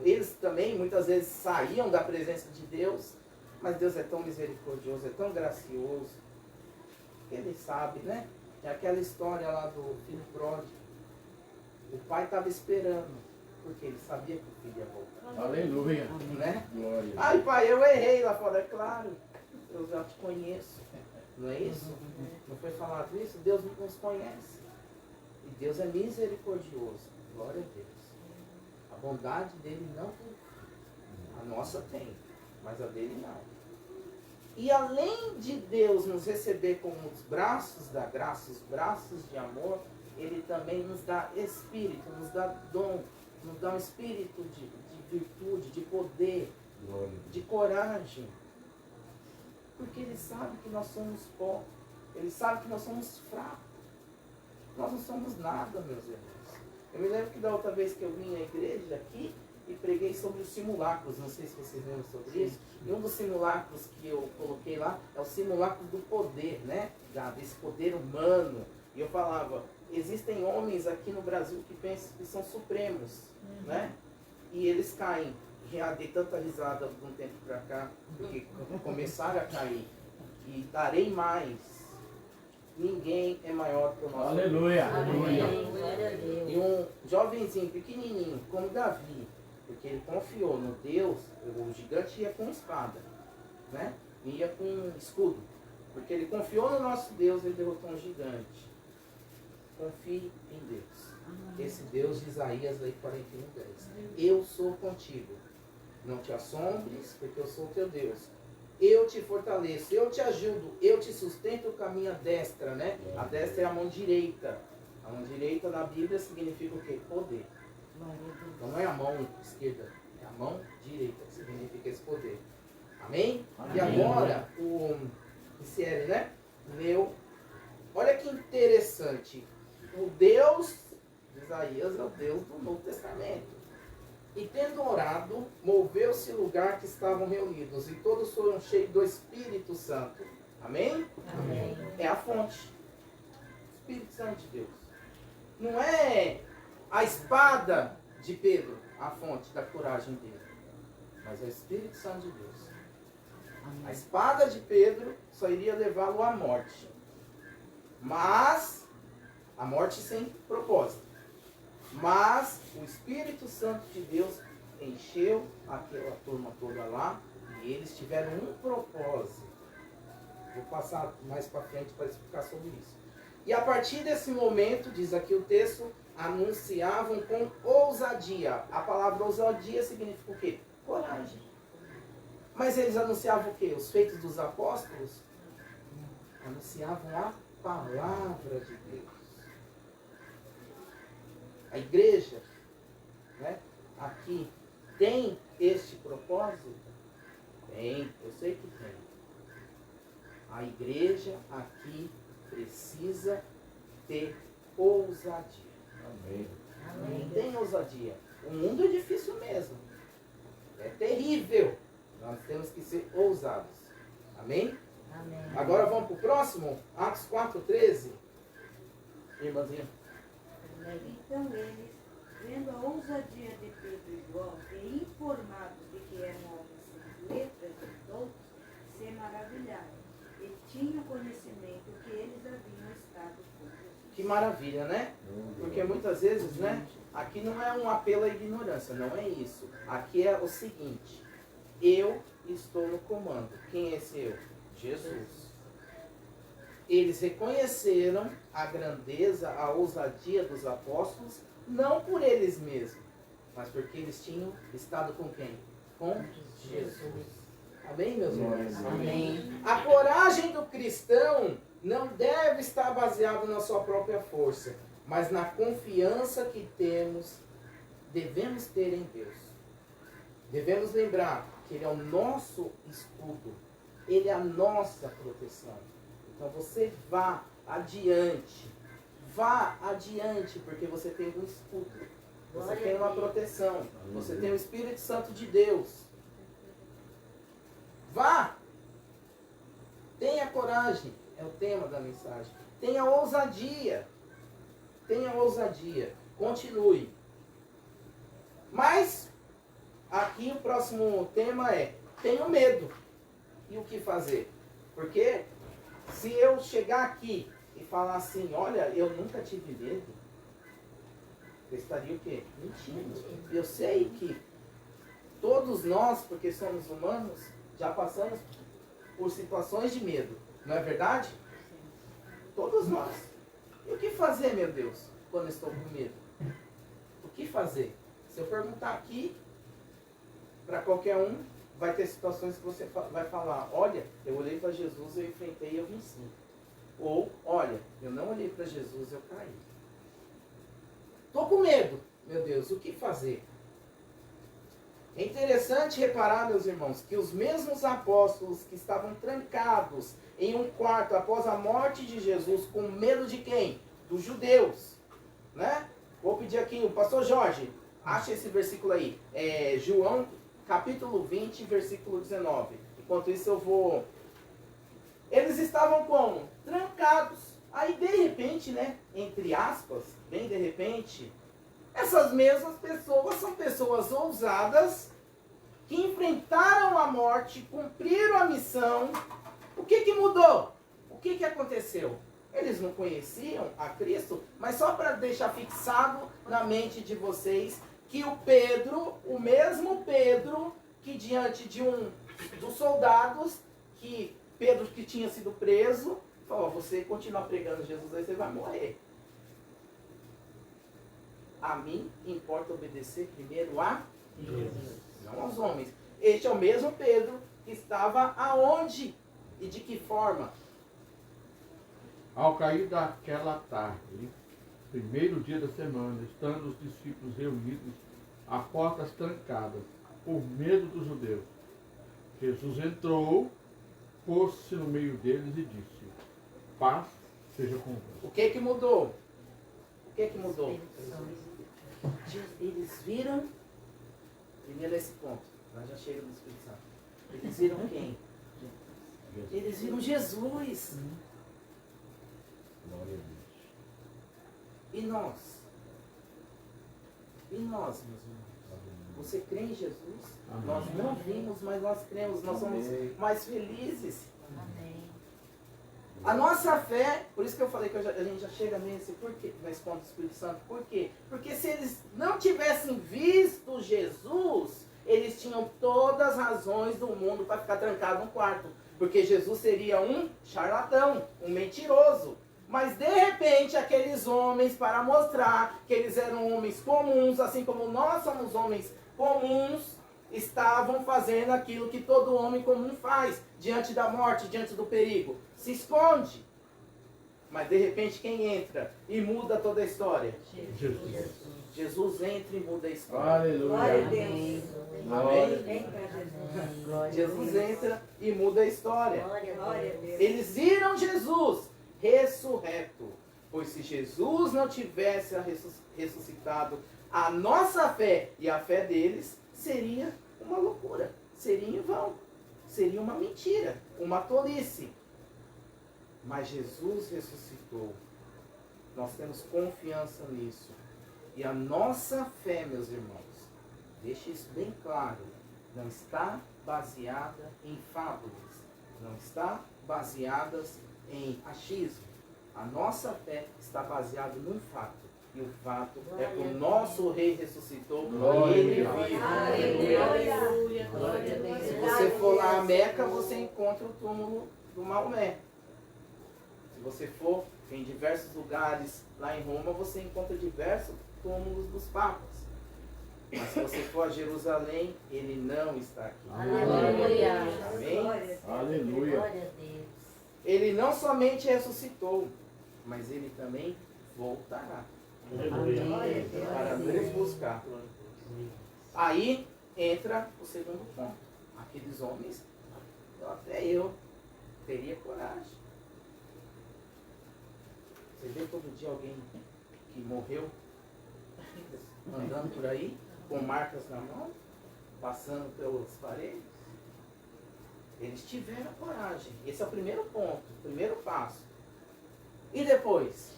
eles também muitas vezes saíam da presença de Deus, mas Deus é tão misericordioso, é tão gracioso, que Ele sabe, né? É aquela história lá do filho pródigo. O pai estava esperando, porque ele sabia que o filho ia voltar. Aleluia. Né? Glória. Ai, pai, eu errei lá fora. É claro, eu já te conheço. Não é isso? Não foi falado isso? Deus nos conhece. E Deus é misericordioso. Glória a Deus. A bondade dele não tem fim. A nossa tem, mas a dele não. E além de Deus nos receber com os braços da graça, os braços de amor, Ele também nos dá espírito, nos dá dom, nos dá um espírito de virtude, de poder, Glória. de coragem. Porque Ele sabe que nós somos pó, Ele sabe que nós somos fracos. Nós não somos nada, meus irmãos. Eu me lembro que da outra vez que eu vim à igreja aqui e preguei sobre os simulacros, não sei se vocês lembram sobre isso. E um dos simulacros que eu coloquei lá é o simulacro do poder, né? Desse poder humano. E eu falava, existem homens aqui no Brasil que pensam que são supremos, né? E eles caem. Já dei tanta risada de um tempo pra cá, porque começaram a cair. E darei mais. Ninguém é maior que o nosso Deus. Aleluia. Amém. Glória a Deus. E um jovenzinho pequenininho, como Davi, porque ele confiou no Deus, o gigante ia com espada, né? Ia com escudo. Porque ele confiou no nosso Deus, ele derrotou um gigante. confie em Deus. Esse Deus de Isaías aí 41:10. Eu sou contigo. Não te assombres, porque eu sou teu Deus. Eu te fortaleço, eu te ajudo, eu te sustento com a minha destra, né? A destra é a mão direita. A mão direita na Bíblia significa o quê? Poder. Então não é a mão esquerda, é a mão direita que significa esse poder. Amém? Amém. E agora, o Ciele, né? Leu. Olha que interessante. O Deus de Isaías é o Deus do Novo Testamento. E tendo orado, moveu-se o lugar que estavam reunidos, e todos foram cheios do Espírito Santo. Amém? Amém. É a fonte. Espírito Santo de Deus. Não é a espada de Pedro, a fonte da coragem dele. Mas é o Espírito Santo de Deus. A espada de Pedro só iria levá-lo à morte. Mas, a morte sem propósito. Mas o Espírito Santo de Deus encheu aquela turma toda lá e eles tiveram um propósito. Vou passar mais para frente para explicar sobre isso. E a partir desse momento, diz aqui o texto, anunciavam com ousadia. A palavra ousadia significa o quê? Coragem. Mas eles anunciavam o quê? Os feitos dos apóstolos? Anunciavam a palavra de Deus. A igreja, né, aqui tem este propósito? Tem, eu sei que tem. A igreja aqui precisa ter ousadia. Amém. Amém. Tem ousadia. O mundo é difícil mesmo. É terrível. Nós temos que ser ousados. Amém? Amém. Agora vamos para o próximo. Atos 4:13. Irmãzinha. Então eles, vendo a ousadia de Pedro e João e informados de que eram homens sem letras e doutos, se maravilharam e tinham conhecimento que eles haviam estado com Jesus. Que maravilha, né? Porque muitas vezes, né? Aqui não é um apelo à ignorância, não é isso. Aqui é o seguinte: eu estou no comando. Quem é esse eu? Jesus. Eles reconheceram a grandeza, a ousadia dos apóstolos, não por eles mesmos, mas porque eles tinham estado com quem? Com Jesus. Amém, meus irmãos? Amém. A coragem do cristão não deve estar baseada na sua própria força, mas na confiança que devemos ter em Deus. Devemos lembrar que Ele é o nosso escudo, Ele é a nossa proteção. Então você vá adiante, porque você tem um escudo, você tem uma proteção, você tem o Espírito Santo de Deus. Vá! Tenha coragem, é o tema da mensagem. Tenha ousadia, continue. Mas, aqui o próximo tema é, tenho medo. E o que fazer? Porque se eu chegar aqui e falar assim, olha, eu nunca tive medo, eu estaria o quê? Mentindo. Eu sei que todos nós, porque somos humanos, já passamos por situações de medo. Não é verdade? Todos nós. E o que fazer, meu Deus, quando estou com medo? O que fazer? Se eu perguntar aqui, para qualquer um, vai ter situações que você vai falar, olha, eu olhei para Jesus, eu enfrentei e eu venci. Ou, olha, eu não olhei para Jesus, eu caí. Estou com medo, meu Deus, o que fazer? É interessante reparar, meus irmãos, que os mesmos apóstolos que estavam trancados em um quarto após a morte de Jesus, com medo de quem? Dos judeus, né? Vou pedir aqui, o pastor Jorge, acha esse versículo aí, João capítulo 20, versículo 19. Enquanto isso eu vou... Eles estavam como? Trancados. Aí de repente, né, entre aspas, bem de repente, essas mesmas pessoas são pessoas ousadas que enfrentaram a morte, cumpriram a missão. O que mudou? O que aconteceu? Eles não conheciam a Cristo, mas só para deixar fixado na mente de vocês que o Pedro, o mesmo Pedro que diante de dos soldados, que Pedro que tinha sido preso, falou, você continuar pregando Jesus aí, você vai morrer. a mim importa obedecer primeiro a Jesus, não aos homens. Este é o mesmo Pedro que estava aonde e de que forma? Ao cair daquela tarde, primeiro dia da semana, estando os discípulos reunidos, a portas trancadas, por medo dos judeus, Jesus entrou, pôs-se no meio deles e disse: paz seja convosco. O que que mudou? O que que mudou? Eles viram, primeiro esse ponto, nós já chegamos no Espírito Santo. Eles viram quem? Eles viram Jesus. Glória a Deus. E nós? E nós, meus irmãos? Você crê em Jesus? Amém. Nós não vimos, mas nós cremos. Nós somos mais felizes. Amém. A nossa fé, por isso que eu falei que a gente já chega nesse ponto do Espírito Santo. Por quê? Porque se eles não tivessem visto Jesus, eles tinham todas as razões do mundo para ficar trancado no quarto. Porque Jesus seria um charlatão, um mentiroso. Mas de repente aqueles homens, para mostrar que eles eram homens comuns, assim como nós somos homens comuns, estavam fazendo aquilo que todo homem comum faz, diante da morte, diante do perigo. Se esconde. Mas de repente quem entra e muda toda a história? Jesus. Jesus entra e muda a história. Aleluia. Glória a Deus. Amém? Vem pra Jesus. Glória a Jesus Deus. entra e muda a história. Glória a Glória a Deus. Deus. Eles viram Jesus ressurreto. Pois se Jesus não tivesse ressuscitado, a nossa fé e a fé deles seria uma loucura. Seria em vão. Seria uma mentira. Uma tolice. Mas Jesus ressuscitou. Nós temos confiança nisso. E a nossa fé, meus irmãos, deixe isso bem claro, não está baseada em fábulas, não está baseada em achismo. A nossa fé está baseada num fato. E o fato é que o nosso rei ressuscitou e ele vive. Aleluia. Glória a Deus. Se você for lá a Meca, você encontra o túmulo do Maomé. Se você for em diversos lugares lá em Roma, você encontra diversos túmulos dos papas. Mas se você for a Jerusalém, ele não está aqui. Aleluia. Amém? Aleluia. Glória a Deus. Ele não somente ressuscitou, mas ele também voltará Amém. para nos buscar. Aí entra o segundo ponto. Aqueles homens, até eu teria coragem. Você vê todo dia alguém que morreu andando por aí, com marcas na mão, passando pelas paredes? Eles tiveram coragem. Esse é o primeiro ponto, o primeiro passo. E depois,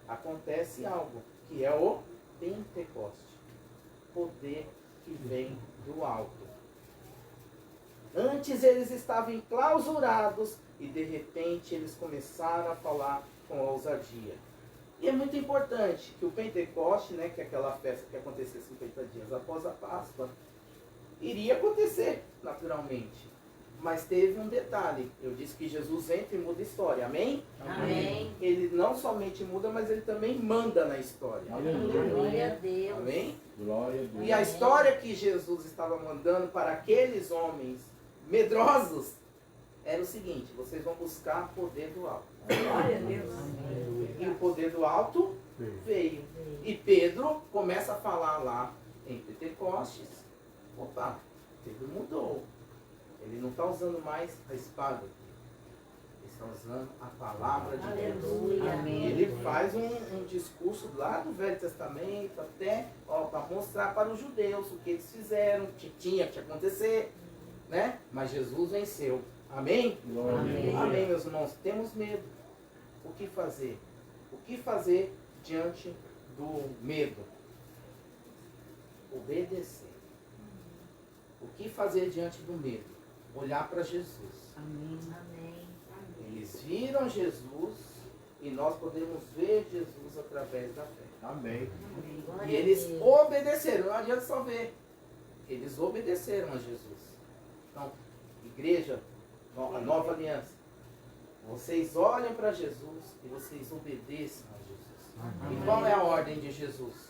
acontece algo, que é o Pentecoste. Poder que vem do alto. Antes eles estavam enclausurados e de repente eles começaram a falar com ousadia. E é muito importante que o Pentecoste, né, que é aquela festa que acontecia 50 dias após a Páscoa, iria acontecer naturalmente. Mas teve um detalhe. Eu disse que Jesus entra e muda a história. Amém? Amém. Ele não somente muda, mas ele também manda na história. Glória a Deus. Amém? Glória a Deus. E a história que Jesus estava mandando para aqueles homens medrosos era o seguinte: vocês vão buscar poder do alto. Glória a Deus. E o poder do alto veio. E Pedro começa a falar lá em Pentecostes. Opa, Pedro mudou. Ele não está usando mais a espada. Ele está usando a palavra de Deus. Aleluia. E ele faz um discurso lá do Velho Testamento, até para mostrar para os judeus o que eles fizeram, o que tinha que acontecer. Né? Mas Jesus venceu. Amém? Glória a Deus. Amém, meus irmãos. Temos medo. O que fazer? O que fazer diante do medo? Obedecer. O que fazer diante do medo? Olhar para Jesus. Amém. Eles viram Jesus e nós podemos ver Jesus através da fé. Amém. Glória E a eles Deus. obedeceram. Não adianta só ver. Eles obedeceram a Jesus. Então, igreja, a nova aliança. Vocês olhem para Jesus e vocês obedeçam a Jesus. E qual é a ordem de Jesus?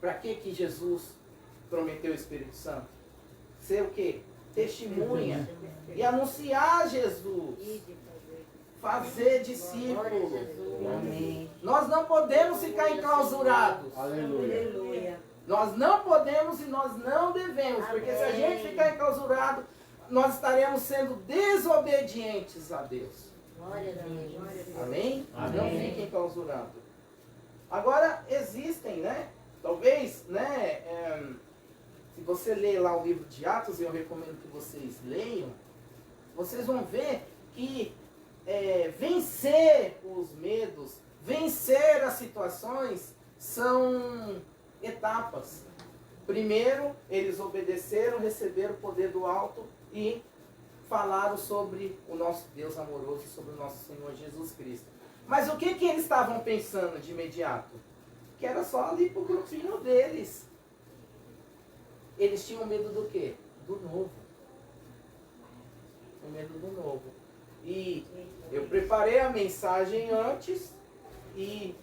Para que Jesus prometeu o Espírito Santo? Ser o quê? Testemunha. E anunciar Jesus. Fazer discípulos. Amém. Nós não podemos ficar enclausurados. Aleluia. Nós não podemos e nós não devemos. Porque se a gente ficar enclausurado, nós estaremos sendo desobedientes a Deus. Glória a Deus. Amém? Amém. Não fiquem enclausurados. Agora, existem, né? Talvez, né? Se você ler lá o livro de Atos, eu recomendo que vocês leiam, vocês vão ver que vencer os medos, vencer as situações, são etapas. Primeiro, eles obedeceram, receberam o poder do alto e falaram sobre o nosso Deus amoroso, sobre o nosso Senhor Jesus Cristo. Mas o que eles estavam pensando de imediato? Que era só ali pro grupinho deles. Eles tinham medo do quê? Do novo. O medo do novo. E eu preparei a mensagem antes e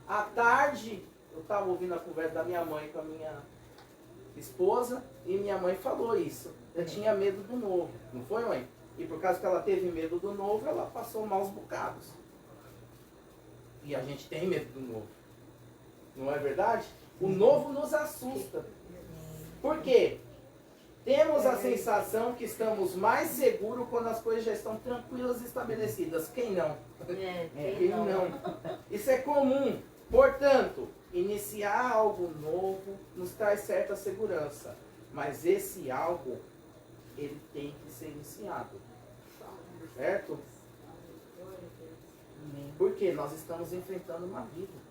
à tarde eu estava ouvindo a conversa da minha mãe com a minha esposa e minha mãe falou isso. Eu tinha medo do novo, não foi, mãe? E por causa que ela teve medo do novo, ela passou maus bocados. E a gente tem medo do novo. Não é verdade? O novo nos assusta. Por quê? Temos a sensação que estamos mais seguros quando as coisas já estão tranquilas e estabelecidas. Quem não? Quem não? Isso é comum. Portanto, iniciar algo novo nos traz certa segurança. Mas esse algo, ele tem que ser iniciado. Certo? Porque nós estamos enfrentando uma vida.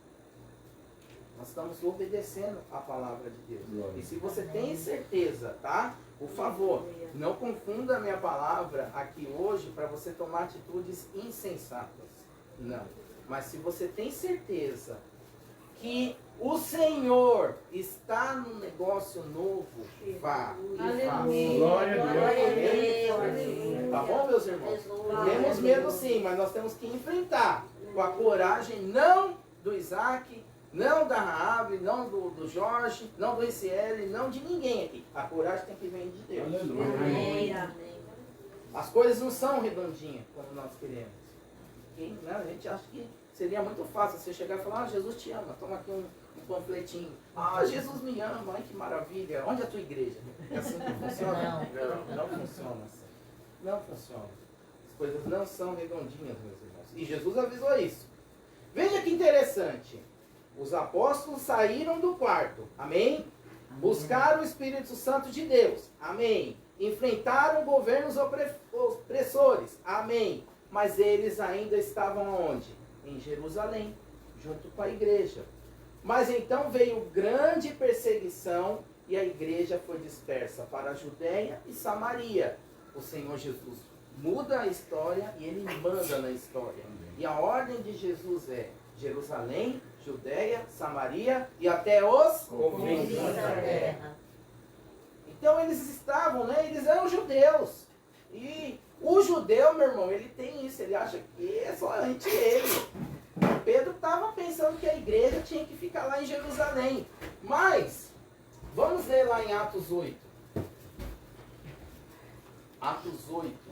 Nós estamos obedecendo a palavra de Deus. E se você tem certeza, tá? Por favor, não confunda a minha palavra aqui hoje para você tomar atitudes insensatas. Não. Mas se você tem certeza que o Senhor está num negócio novo, vá e faça. Glória a Deus. Tá bom, meus irmãos? Jesus. Temos medo sim, mas nós temos que enfrentar com a coragem não do Isaac, não da Raabe, não do Jorge, não do ICL, não de ninguém aqui. A coragem tem que vir de Deus. Amém. As coisas não são redondinhas como nós queremos. E, né, a gente acha que seria muito fácil você chegar e falar: Jesus te ama, toma aqui um panfletinho. Jesus me ama, ai que maravilha. Onde é a tua igreja? É assim que funciona? Não funciona assim. Não funciona. As coisas não são redondinhas, meus irmãos. E Jesus avisou isso. Veja que interessante. Os apóstolos saíram do quarto. Amém? Buscaram o Espírito Santo de Deus. Amém. Enfrentaram governos opressores. Amém. Mas eles ainda estavam onde? Em Jerusalém, junto com a igreja. Mas então veio grande perseguição e a igreja foi dispersa para a Judéia e Samaria. O Senhor Jesus muda a história e ele manda na história. E a ordem de Jesus é Jerusalém, Judéia, Samaria e até os confins da terra. Então eles estavam, né? Eles eram judeus. E o judeu, meu irmão, ele tem isso. Ele acha que é somente ele. Pedro estava pensando que a igreja tinha que ficar lá em Jerusalém. Mas, vamos ler lá em Atos 8. Atos 8.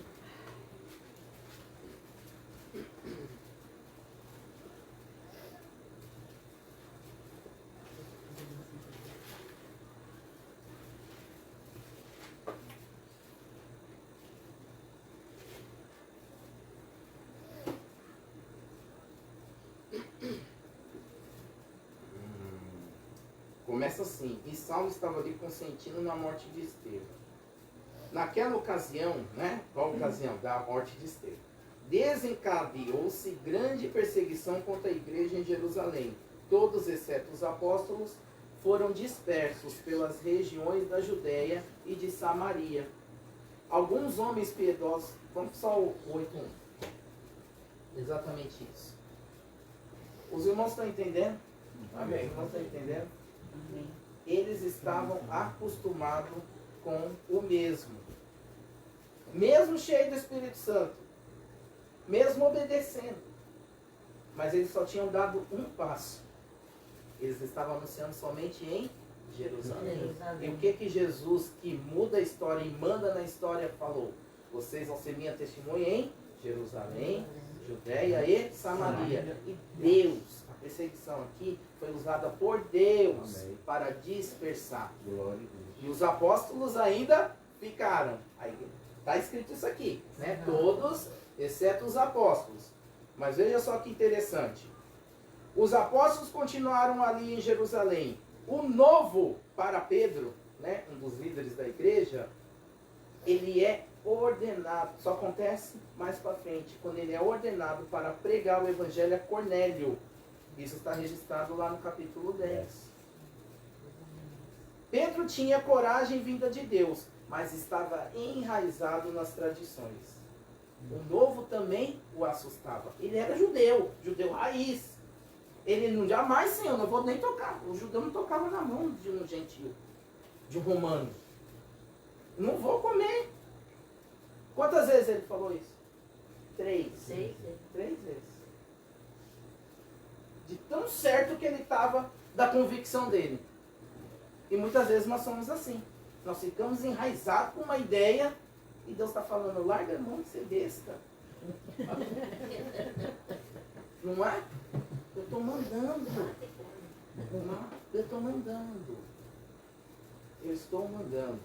Começa assim: e Saulo estava ali consentindo na morte de Estevão. Naquela ocasião, né? Qual ocasião? Da morte de Estevão. Desencadeou-se grande perseguição contra a igreja em Jerusalém. Todos, exceto os apóstolos, foram dispersos pelas regiões da Judéia e de Samaria. Alguns homens piedosos... Vamos só o 8.1. Exatamente isso. Os irmãos estão entendendo? Amém. Os irmãos estão entendendo? Eles estavam acostumados com o mesmo. Mesmo cheio do Espírito Santo. Mesmo obedecendo. Mas eles só tinham dado um passo. Eles estavam anunciando somente em Jerusalém. E o que Jesus, que muda a história e manda na história, falou? Vocês vão ser minha testemunha em Jerusalém, Judéia e Samaria. E Deus, a perseguição aqui foi usada por Deus para dispersar. Glória a Deus. E os apóstolos ainda ficaram. Está escrito isso aqui, né? Todos, exceto os apóstolos. Mas veja só que interessante. Os apóstolos continuaram ali em Jerusalém. O novo para Pedro, né, um dos líderes da igreja, ele é ordenado, só acontece mais para frente, quando ele é ordenado para pregar o evangelho a Cornélio. Isso está registrado lá no capítulo 10. Pedro tinha coragem vinda de Deus, mas estava enraizado nas tradições. O novo também o assustava. Ele era judeu raiz. Ele não jamais, Senhor, não vou nem tocar. O judeu não tocava na mão de um gentil, de um romano. Não vou comer. Quantas vezes ele falou isso? 3. 6. 3 vezes. De tão certo que ele estava da convicção dele. E muitas vezes nós somos assim. Nós ficamos enraizados com uma ideia e Deus está falando, larga a mão de ser besta. Não é? Eu estou mandando. Eu estou mandando. Eu estou mandando.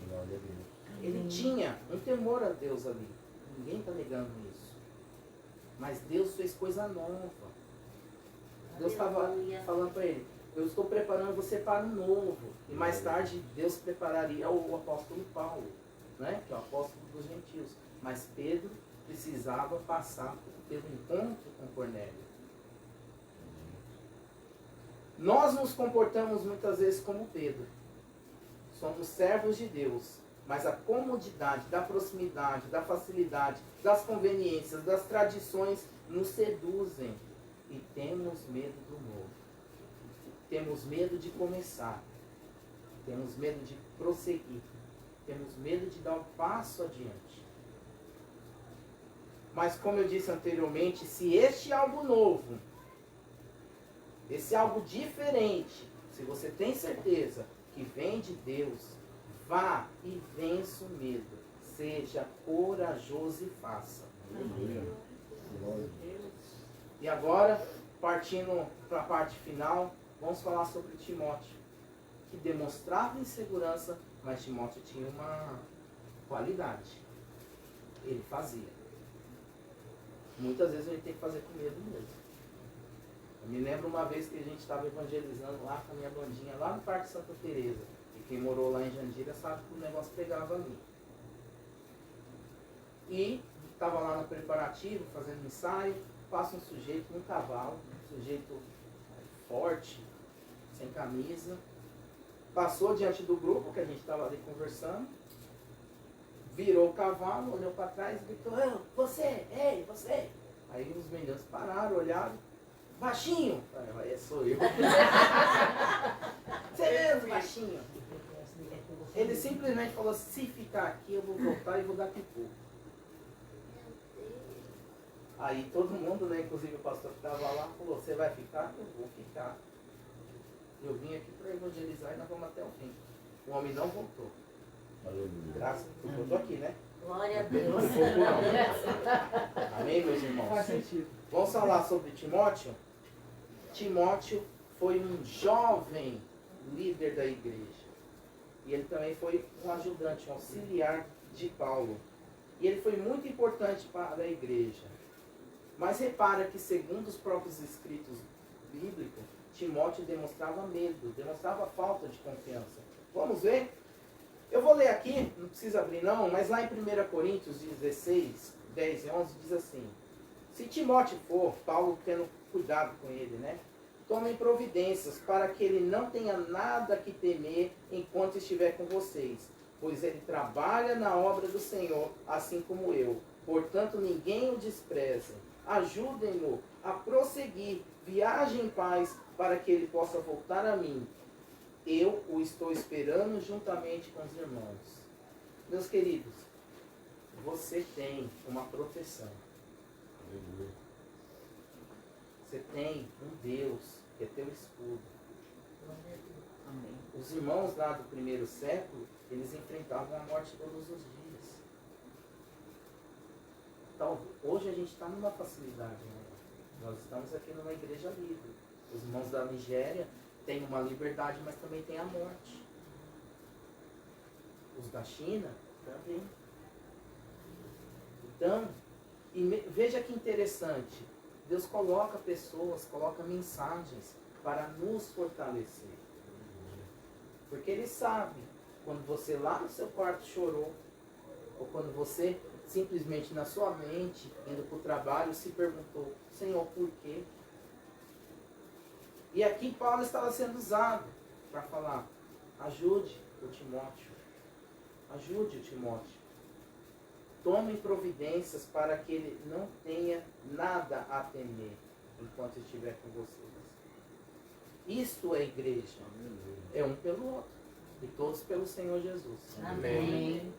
Glória a Deus. Ele tinha um temor a Deus ali. Ninguém está negando isso. Mas Deus fez coisa nova. Deus estava falando para ele, eu estou preparando você para o novo. E mais tarde Deus prepararia o apóstolo Paulo, né? Que é o apóstolo dos gentios. Mas Pedro precisava passar pelo encontro com Cornélio. Nós nos comportamos muitas vezes como Pedro. Somos servos de Deus, mas a comodidade, da proximidade, da facilidade, das conveniências, das tradições nos seduzem e temos medo do novo. Temos medo de começar. Temos medo de prosseguir. Temos medo de dar um passo adiante. Mas como eu disse anteriormente, se este algo novo, esse algo diferente, se você tem certeza que vem de Deus, vá e vença o medo. Seja corajoso e faça. E agora, partindo para a parte final, vamos falar sobre Timóteo, que demonstrava insegurança, mas Timóteo tinha uma qualidade. Ele fazia. Muitas vezes a gente tem que fazer com medo mesmo. Eu me lembro uma vez que a gente estava evangelizando lá com a minha bandinha, lá no Parque Santa Teresa. E quem morou lá em Jandira sabe que o negócio pegava ali. E estava lá no preparativo, fazendo ensaio, passa um sujeito num cavalo, um sujeito forte, sem camisa. Passou diante do grupo, que a gente estava ali conversando. Virou o cavalo, olhou para trás e gritou, você, ei, você. Aí os meninos pararam, olharam. Baixinho! Aí sou eu. Você mesmo, baixinho. Ele simplesmente falou, se ficar aqui eu vou voltar e vou dar pipoco. Aí todo mundo, né, inclusive o pastor que estava lá, falou, você vai ficar? Eu vou ficar. Eu vim aqui para evangelizar e nós vamos até o fim. O homem não voltou. Aleluia. Graças a Deus. Eu estou aqui, né? Glória a Deus. Amém, meus irmãos? Faz sentido. Vamos falar sobre Timóteo? Timóteo foi um jovem líder da igreja. E ele também foi um ajudante, um auxiliar de Paulo. E ele foi muito importante para a igreja. Mas repara que, segundo os próprios escritos bíblicos, Timóteo demonstrava medo, demonstrava falta de confiança. Vamos ver? Eu vou ler aqui, não precisa abrir não, mas lá em 1 Coríntios 16, 10 e 11 diz assim: se Timóteo for, Paulo tendo cuidado com ele, né? Tomem providências para que ele não tenha nada que temer enquanto estiver com vocês, pois ele trabalha na obra do Senhor, assim como eu. Portanto, ninguém o despreze. Ajudem-no a prosseguir, viaje em paz, para que ele possa voltar a mim. Eu o estou esperando juntamente com os irmãos. Meus queridos, você tem uma proteção. Você tem um Deus que é teu escudo. Amém. Os irmãos lá do primeiro século, eles enfrentavam a morte todos os dias. Então, hoje a gente está numa facilidade, né? Nós estamos aqui numa igreja livre. Os irmãos da Nigéria têm uma liberdade, mas também tem a morte. Os da China também. Então, veja que interessante. Deus coloca pessoas, coloca mensagens para nos fortalecer. Porque Ele sabe, quando você lá no seu quarto chorou, ou quando você simplesmente na sua mente, indo para o trabalho, se perguntou, Senhor, por quê? E aqui Paulo estava sendo usado para falar, ajude o Timóteo. Ajude o Timóteo. Tome providências para que ele não tenha nada a temer enquanto estiver com vocês. Isto é igreja. É um pelo outro. E todos pelo Senhor Jesus. Amém.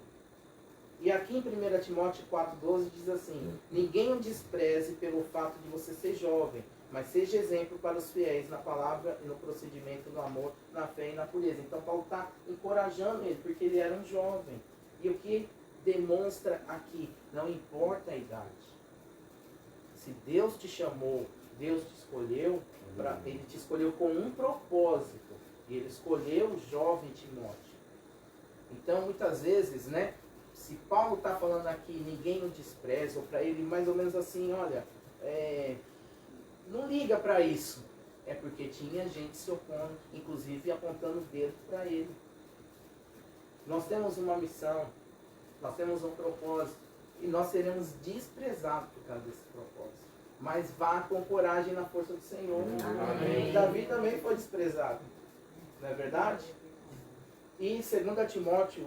E aqui em 1 Timóteo 4,12 diz assim, ninguém o despreze pelo fato de você ser jovem, mas seja exemplo para os fiéis na palavra e no procedimento, no amor, na fé e na pureza. Então Paulo está encorajando ele, porque ele era um jovem. E o que demonstra aqui, não importa a idade. Se Deus te chamou, Deus te escolheu, Ele te escolheu com um propósito. E Ele escolheu o jovem Timóteo. Então, muitas vezes, né? Se Paulo está falando aqui, ninguém o despreza, ou para ele mais ou menos assim, olha, não liga para isso. É porque tinha gente se opondo, inclusive apontando o dedo para ele. Nós temos uma missão, nós temos um propósito, e nós seremos desprezados por causa desse propósito. Mas vá com coragem na força do Senhor. Amém. Davi também foi desprezado. Não é verdade? E em 2 Timóteo,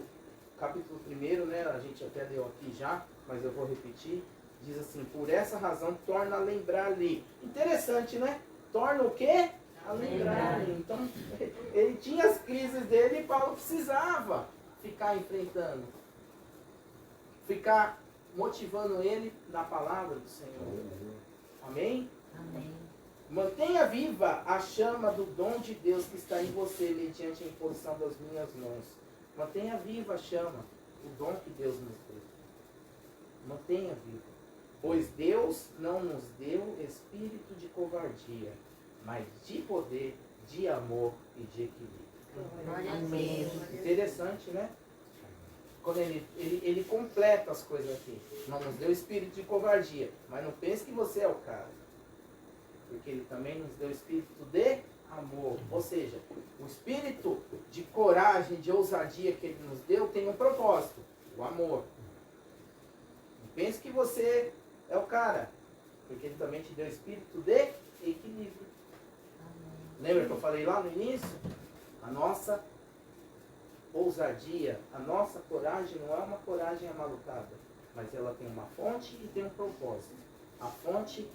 capítulo 1, né, a gente até leu aqui já, mas eu vou repetir, diz assim, por essa razão torna a lembrar-lhe. Interessante, né? Torna o quê? A lembrar-lhe. Então, ele tinha as crises dele e Paulo precisava ficar enfrentando. Ficar motivando ele na palavra do Senhor. Amém? Amém. Mantenha viva a chama do dom de Deus que está em você mediante a imposição das minhas mãos. Mantenha viva a chama, o dom que Deus nos deu. Mantenha viva. Pois Deus não nos deu espírito de covardia, mas de poder, de amor e de equilíbrio. Amém. Interessante, né? Quando ele completa as coisas aqui. Não nos deu espírito de covardia, mas não pense que você é o cara. Porque ele também nos deu espírito de amor. Ou seja, o espírito de coragem, de ousadia que ele nos deu tem um propósito, o amor. Não pense que você é o cara, porque ele também te deu espírito de equilíbrio. Lembra que eu falei lá no início? A nossa ousadia, a nossa coragem não é uma coragem amalucada, mas ela tem uma fonte e tem um propósito. A fonte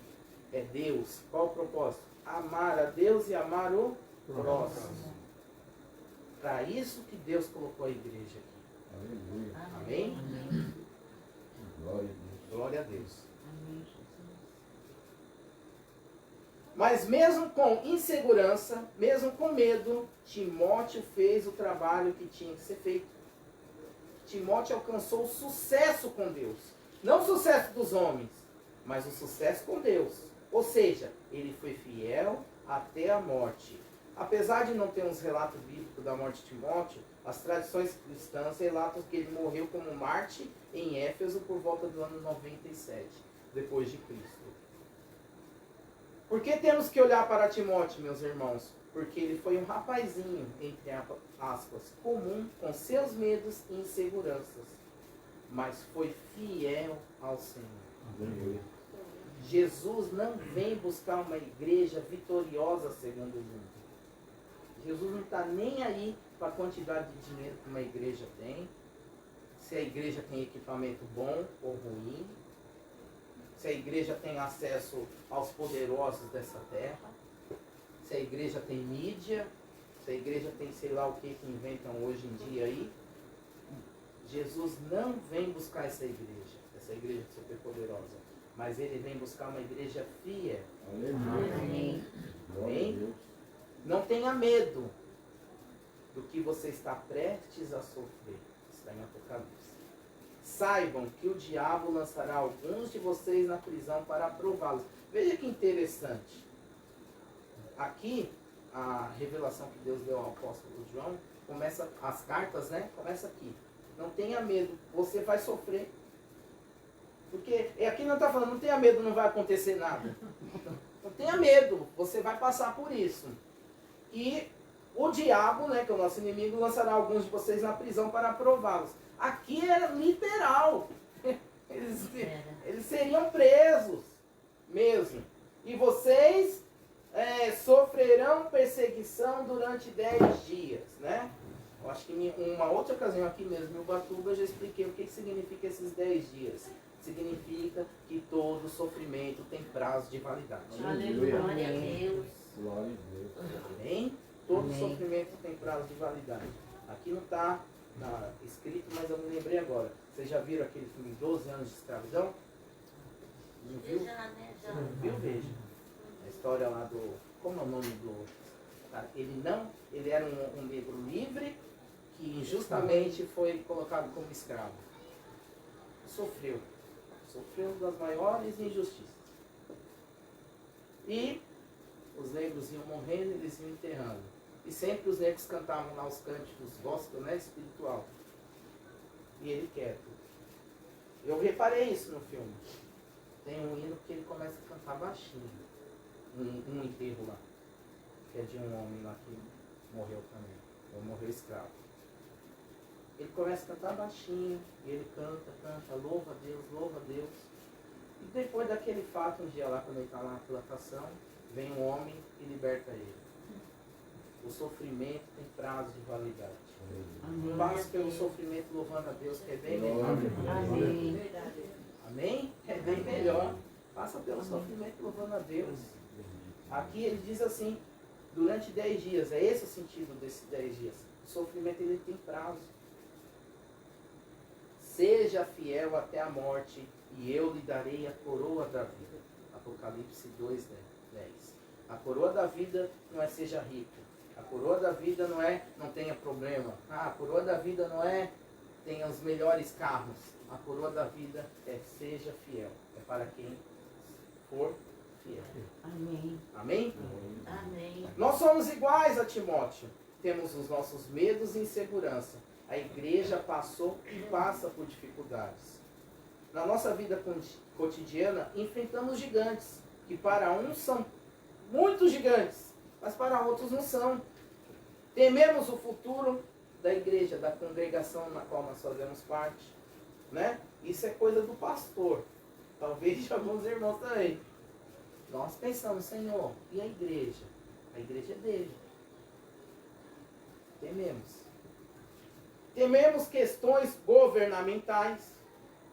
é Deus. Qual o propósito? Amar a Deus e amar o próximo. Para isso que Deus colocou a igreja aqui. Amém? Amém. Glória a Deus. Glória a Deus. Amém, Jesus. Mas mesmo com insegurança, mesmo com medo, Timóteo fez o trabalho que tinha que ser feito. Timóteo alcançou o sucesso com Deus. Não o sucesso dos homens, mas o sucesso com Deus. Ou seja, ele foi fiel até a morte. Apesar de não ter uns relatos bíblicos da morte de Timóteo, as tradições cristãs relatam que ele morreu como mártir em Éfeso por volta do ano 97, depois de Cristo. Por que temos que olhar para Timóteo, meus irmãos? Porque ele foi um rapazinho, entre aspas, comum, com seus medos e inseguranças, mas foi fiel ao Senhor. Jesus não vem buscar uma igreja vitoriosa segundo o mundo. Jesus não está nem aí para a quantidade de dinheiro que uma igreja tem, se a igreja tem equipamento bom ou ruim, se a igreja tem acesso aos poderosos dessa terra, se a igreja tem mídia, se a igreja tem sei lá o que inventam hoje em dia aí. Jesus não vem buscar essa igreja super poderosa, mas ele vem buscar uma igreja fiel. Amém. Amém. Glória a Deus. Não tenha medo do que você está prestes a sofrer. Está em Apocalipse. Saibam que o diabo lançará alguns de vocês na prisão para prová-los. Veja que interessante. Aqui, a revelação que Deus deu ao apóstolo João, começa, as cartas, né? Começa aqui. Não tenha medo, você vai sofrer. Porque aqui não está falando, não tenha medo, não vai acontecer nada. Não tenha medo, você vai passar por isso. E o diabo, né, que é o nosso inimigo, lançará alguns de vocês na prisão para prová-los. Aqui era literal. Eles seriam presos mesmo. E vocês sofrerão perseguição durante 10 dias, né? Eu acho que em uma outra ocasião aqui mesmo, em Ubatuba, eu já expliquei o que significa esses 10 dias. Significa que todo sofrimento tem prazo de validade. Aleluia. Glória a Deus. Glória a Deus. Amém? Todo Amém. sofrimento tem prazo de validade. Aqui não está escrito, mas eu me lembrei agora. Vocês já viram aquele filme 12 anos de escravidão? Não viu? Viu? Veja. A história lá do... Como é o nome do... Cara, ele era um negro livre que injustamente foi colocado como escravo. Sofreu das maiores injustiças. E os negros iam morrendo, eles iam enterrando. E sempre os negros cantavam lá os cânticos gospel, né, espiritual. E ele quieto. Eu reparei isso no filme. Tem um hino que ele começa a cantar baixinho. Um enterro lá. Que é de um homem lá que morreu também. Ou morreu escravo. Ele começa a cantar baixinho. E ele canta, louva a Deus. E depois daquele fato, um dia lá, quando ele está lá na plantação, vem um homem e liberta ele. O sofrimento tem prazo de validade. Amém. Passe pelo sofrimento louvando a Deus, que é bem melhor. Amém. Amém? É bem melhor. Passa pelo sofrimento louvando a Deus. Aqui ele diz assim, durante 10 dias. É esse o sentido desses 10 dias. O sofrimento ele tem prazo. Seja fiel até a morte e eu lhe darei a coroa da vida. Apocalipse 2, 10. A coroa da vida não é seja rico. A coroa da vida não é não tenha problema. A coroa da vida não é tenha os melhores carros. A coroa da vida é seja fiel. É para quem for fiel. Amém. Amém? Amém. Nós somos iguais a Timóteo. Temos os nossos medos e insegurança. A igreja passou e passa por dificuldades. Na nossa vida cotidiana, enfrentamos gigantes, que para uns são muito gigantes, mas para outros não são. Tememos o futuro da igreja, da congregação na qual nós fazemos parte. Né? Isso é coisa do pastor, talvez de alguns irmãos também. Nós pensamos, Senhor, e a igreja? A igreja é dele. Tememos. Tememos questões governamentais.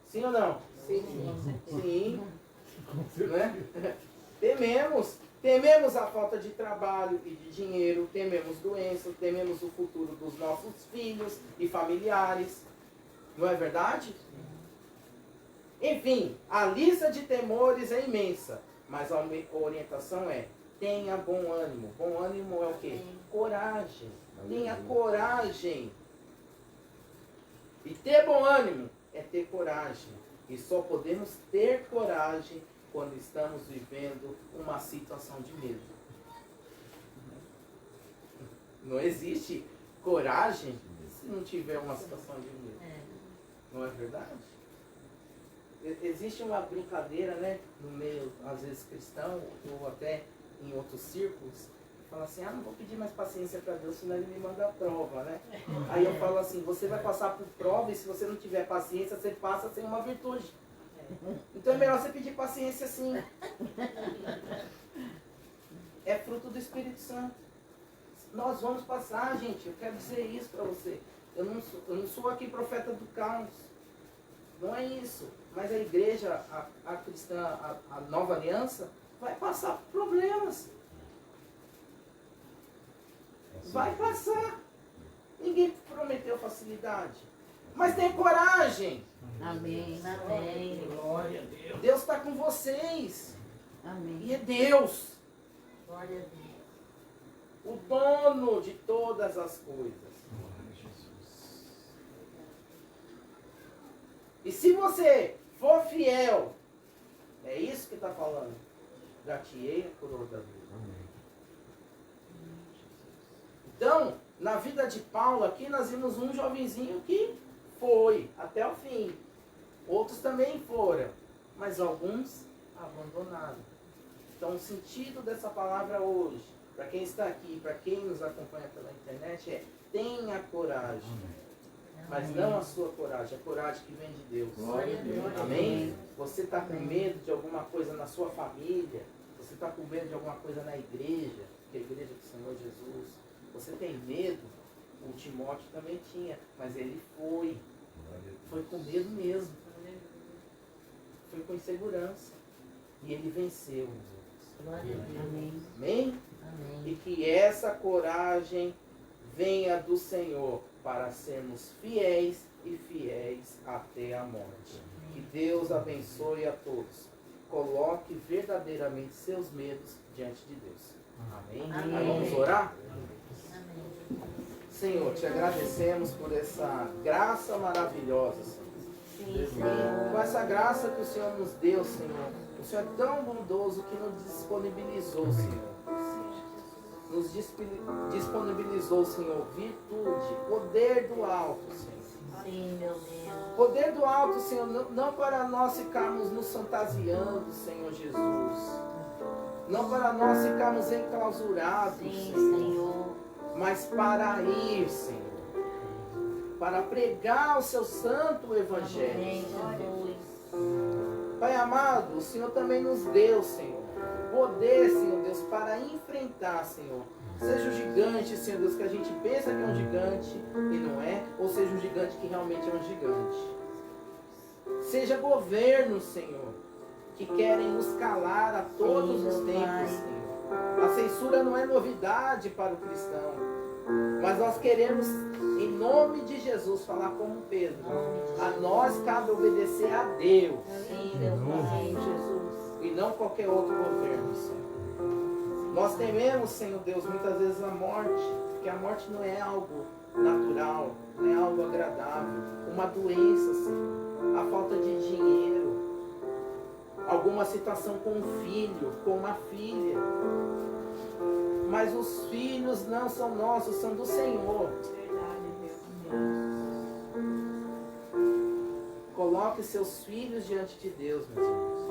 Sim ou não? Sim. Né? Tememos a falta de trabalho e de dinheiro, tememos doenças, tememos o futuro dos nossos filhos e familiares. Não é verdade? Enfim, a lista de temores é imensa, mas a orientação é: tenha bom ânimo. Bom ânimo é o quê? Coragem. Tenha coragem. E ter bom ânimo é ter coragem. E só podemos ter coragem quando estamos vivendo uma situação de medo. Não existe coragem se não tiver uma situação de medo. Não é verdade? Existe uma brincadeira, né, no meio, às vezes, cristão, ou até em outros círculos, fala assim, não vou pedir mais paciência para Deus, senão Ele me manda a prova, né? Aí eu falo assim, você vai passar por prova e se você não tiver paciência, você passa sem uma virtude. Então é melhor você pedir paciência sim. É fruto do Espírito Santo. Nós vamos passar, gente, eu quero dizer isso para você. Eu não sou aqui profeta do caos. Não é isso. Mas a igreja, a cristã, a nova aliança, vai passar por problemas. Vai passar. Ninguém prometeu facilidade. Mas tem coragem. Amém. Amém. Glória a Deus. Deus está com vocês. Amém. E é Deus. Glória a Deus. O dono de todas as coisas. E se você for fiel, é isso que está falando, dar-te-ei a coroa da vida. Então, na vida de Paulo aqui, nós vimos um jovenzinho que foi até o fim. Outros também foram, mas alguns abandonaram. Então, o sentido dessa palavra hoje, para quem está aqui, para quem nos acompanha pela internet, é: tenha coragem. Mas não a sua coragem, a coragem que vem de Deus. Glória a Deus. Amém? Você está com medo de alguma coisa na sua família? Você está com medo de alguma coisa na igreja? Que é a igreja do Senhor Jesus. Você tem medo? O Timóteo também tinha, mas ele foi. Foi com medo mesmo. Foi com insegurança. E ele venceu. Glória a Deus. Amém. Amém? Amém. E que essa coragem venha do Senhor para sermos fiéis e fiéis até a morte. Que Deus abençoe a todos. Coloque verdadeiramente seus medos diante de Deus. Amém? Amém. Aí vamos orar? Amém. Senhor, te agradecemos por essa graça maravilhosa, Senhor. Sim, Senhor. Com essa graça que o Senhor nos deu, Senhor. O Senhor é tão bondoso que nos disponibilizou, Senhor. Nos disponibilizou, Senhor, virtude, poder do alto, Senhor. Sim, meu Deus. Poder do alto, Senhor, não para nós ficarmos nos fantasiando, Senhor Jesus. Não para nós ficarmos enclausurados, Sim, Senhor. Senhor. Mas para ir, Senhor. Para pregar o seu santo evangelho. Amém, Jesus. Pai amado, o Senhor também nos deu, Senhor, poder, Senhor Deus, para enfrentar, Senhor. Seja o gigante, Senhor Deus, que a gente pensa que é um gigante e não é, ou seja um gigante que realmente é um gigante. Seja governo, Senhor, que querem nos calar a todos os tempos, Senhor. A censura não é novidade para o cristão, mas nós queremos, em nome de Jesus, falar como Pedro. A nós cabe obedecer a Deus. Sim, meu Pai. Jesus, e não qualquer outro governo, Senhor. Nós tememos, Senhor Deus, muitas vezes a morte, porque a morte não é algo natural, não é algo agradável. Uma doença, Senhor, a falta de dinheiro, alguma situação com um filho, com uma filha. Mas os filhos não são nossos, são do Senhor. Coloque seus filhos diante de Deus, meus irmãos.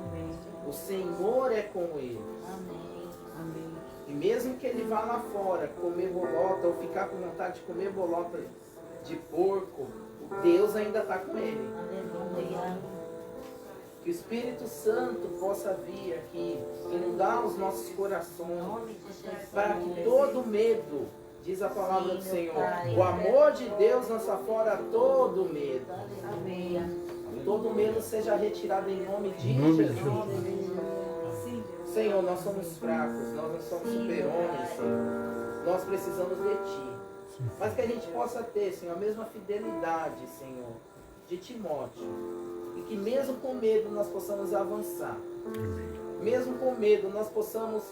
Amém. O Senhor é com eles. Amém. Amém. E mesmo que ele vá lá fora comer bolota ou ficar com vontade de comer bolota de porco, Deus ainda está com ele. Aleluia. Que o Espírito Santo possa vir aqui, inundar os nossos Em corações, nome de Jesus. para que todo medo, diz a palavra do Sim, Senhor, meu Pai. o amor de Deus lança fora todo medo. Aleluia. Todo medo seja retirado em nome de Jesus. Senhor, nós somos fracos, nós não somos super-homens, Senhor. Nós precisamos de Ti. Mas que a gente possa ter, Senhor, a mesma fidelidade, Senhor, de Timóteo. E que mesmo com medo nós possamos avançar. Mesmo com medo nós possamos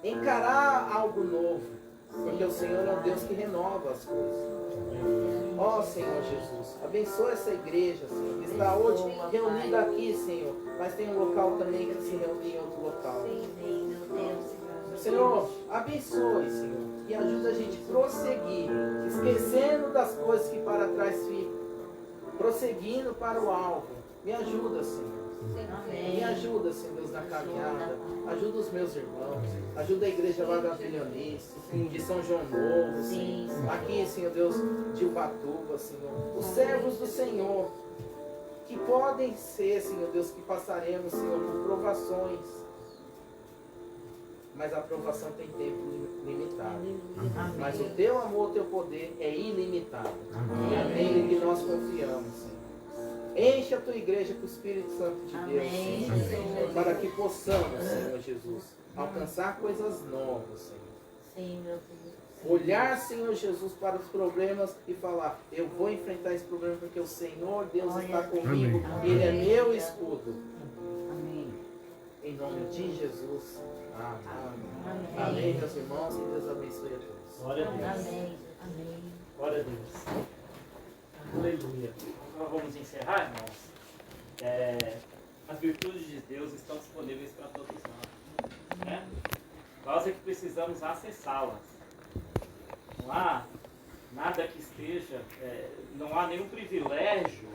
encarar algo novo. Porque o Senhor é um Deus que renova as coisas. Ó Senhor Jesus, abençoa essa igreja, Senhor, que está hoje reunida aqui, Senhor. Mas tem um local também que se reúne em outro local. Sim, meu Deus. Senhor, abençoe, Senhor, e ajuda a gente a prosseguir, esquecendo das coisas que para trás ficam, prosseguindo para o alvo. Me ajuda, Senhor. Amém. Me ajuda, Senhor Deus, na caminhada. Ajuda os meus irmãos. Ajuda a igreja lá da Vilhanice, de São João Novo, Sim. Senhor. Aqui, Senhor Deus, de Ubatuba, Senhor. Os servos do Senhor, que podem ser, Senhor Deus, que passaremos, Senhor, por provações. Mas a provação tem tempo limitado. Mas o teu amor, o teu poder é ilimitado. E é nele que nós confiamos, Senhor. Enche a tua igreja com o Espírito Santo de Deus, Amém, Senhor, Jesus. para que possamos, Senhor Jesus, alcançar coisas novas, Senhor. Sim, meu Deus. Olhar, Senhor Jesus, para os problemas e falar: eu vou enfrentar esse problema porque o Senhor Deus está comigo, Amém. Ele é meu escudo. Amém. Em nome de Jesus. Amém. Amém, meus irmãos. Que Deus abençoe a todos. Glória a Deus. Amém. Amém. Glória a Deus. Aleluia. Nós vamos encerrar, irmãos. As virtudes de Deus estão disponíveis para todos nós. Né? Nós é que precisamos acessá-las. Não há nada que esteja, não há nenhum privilégio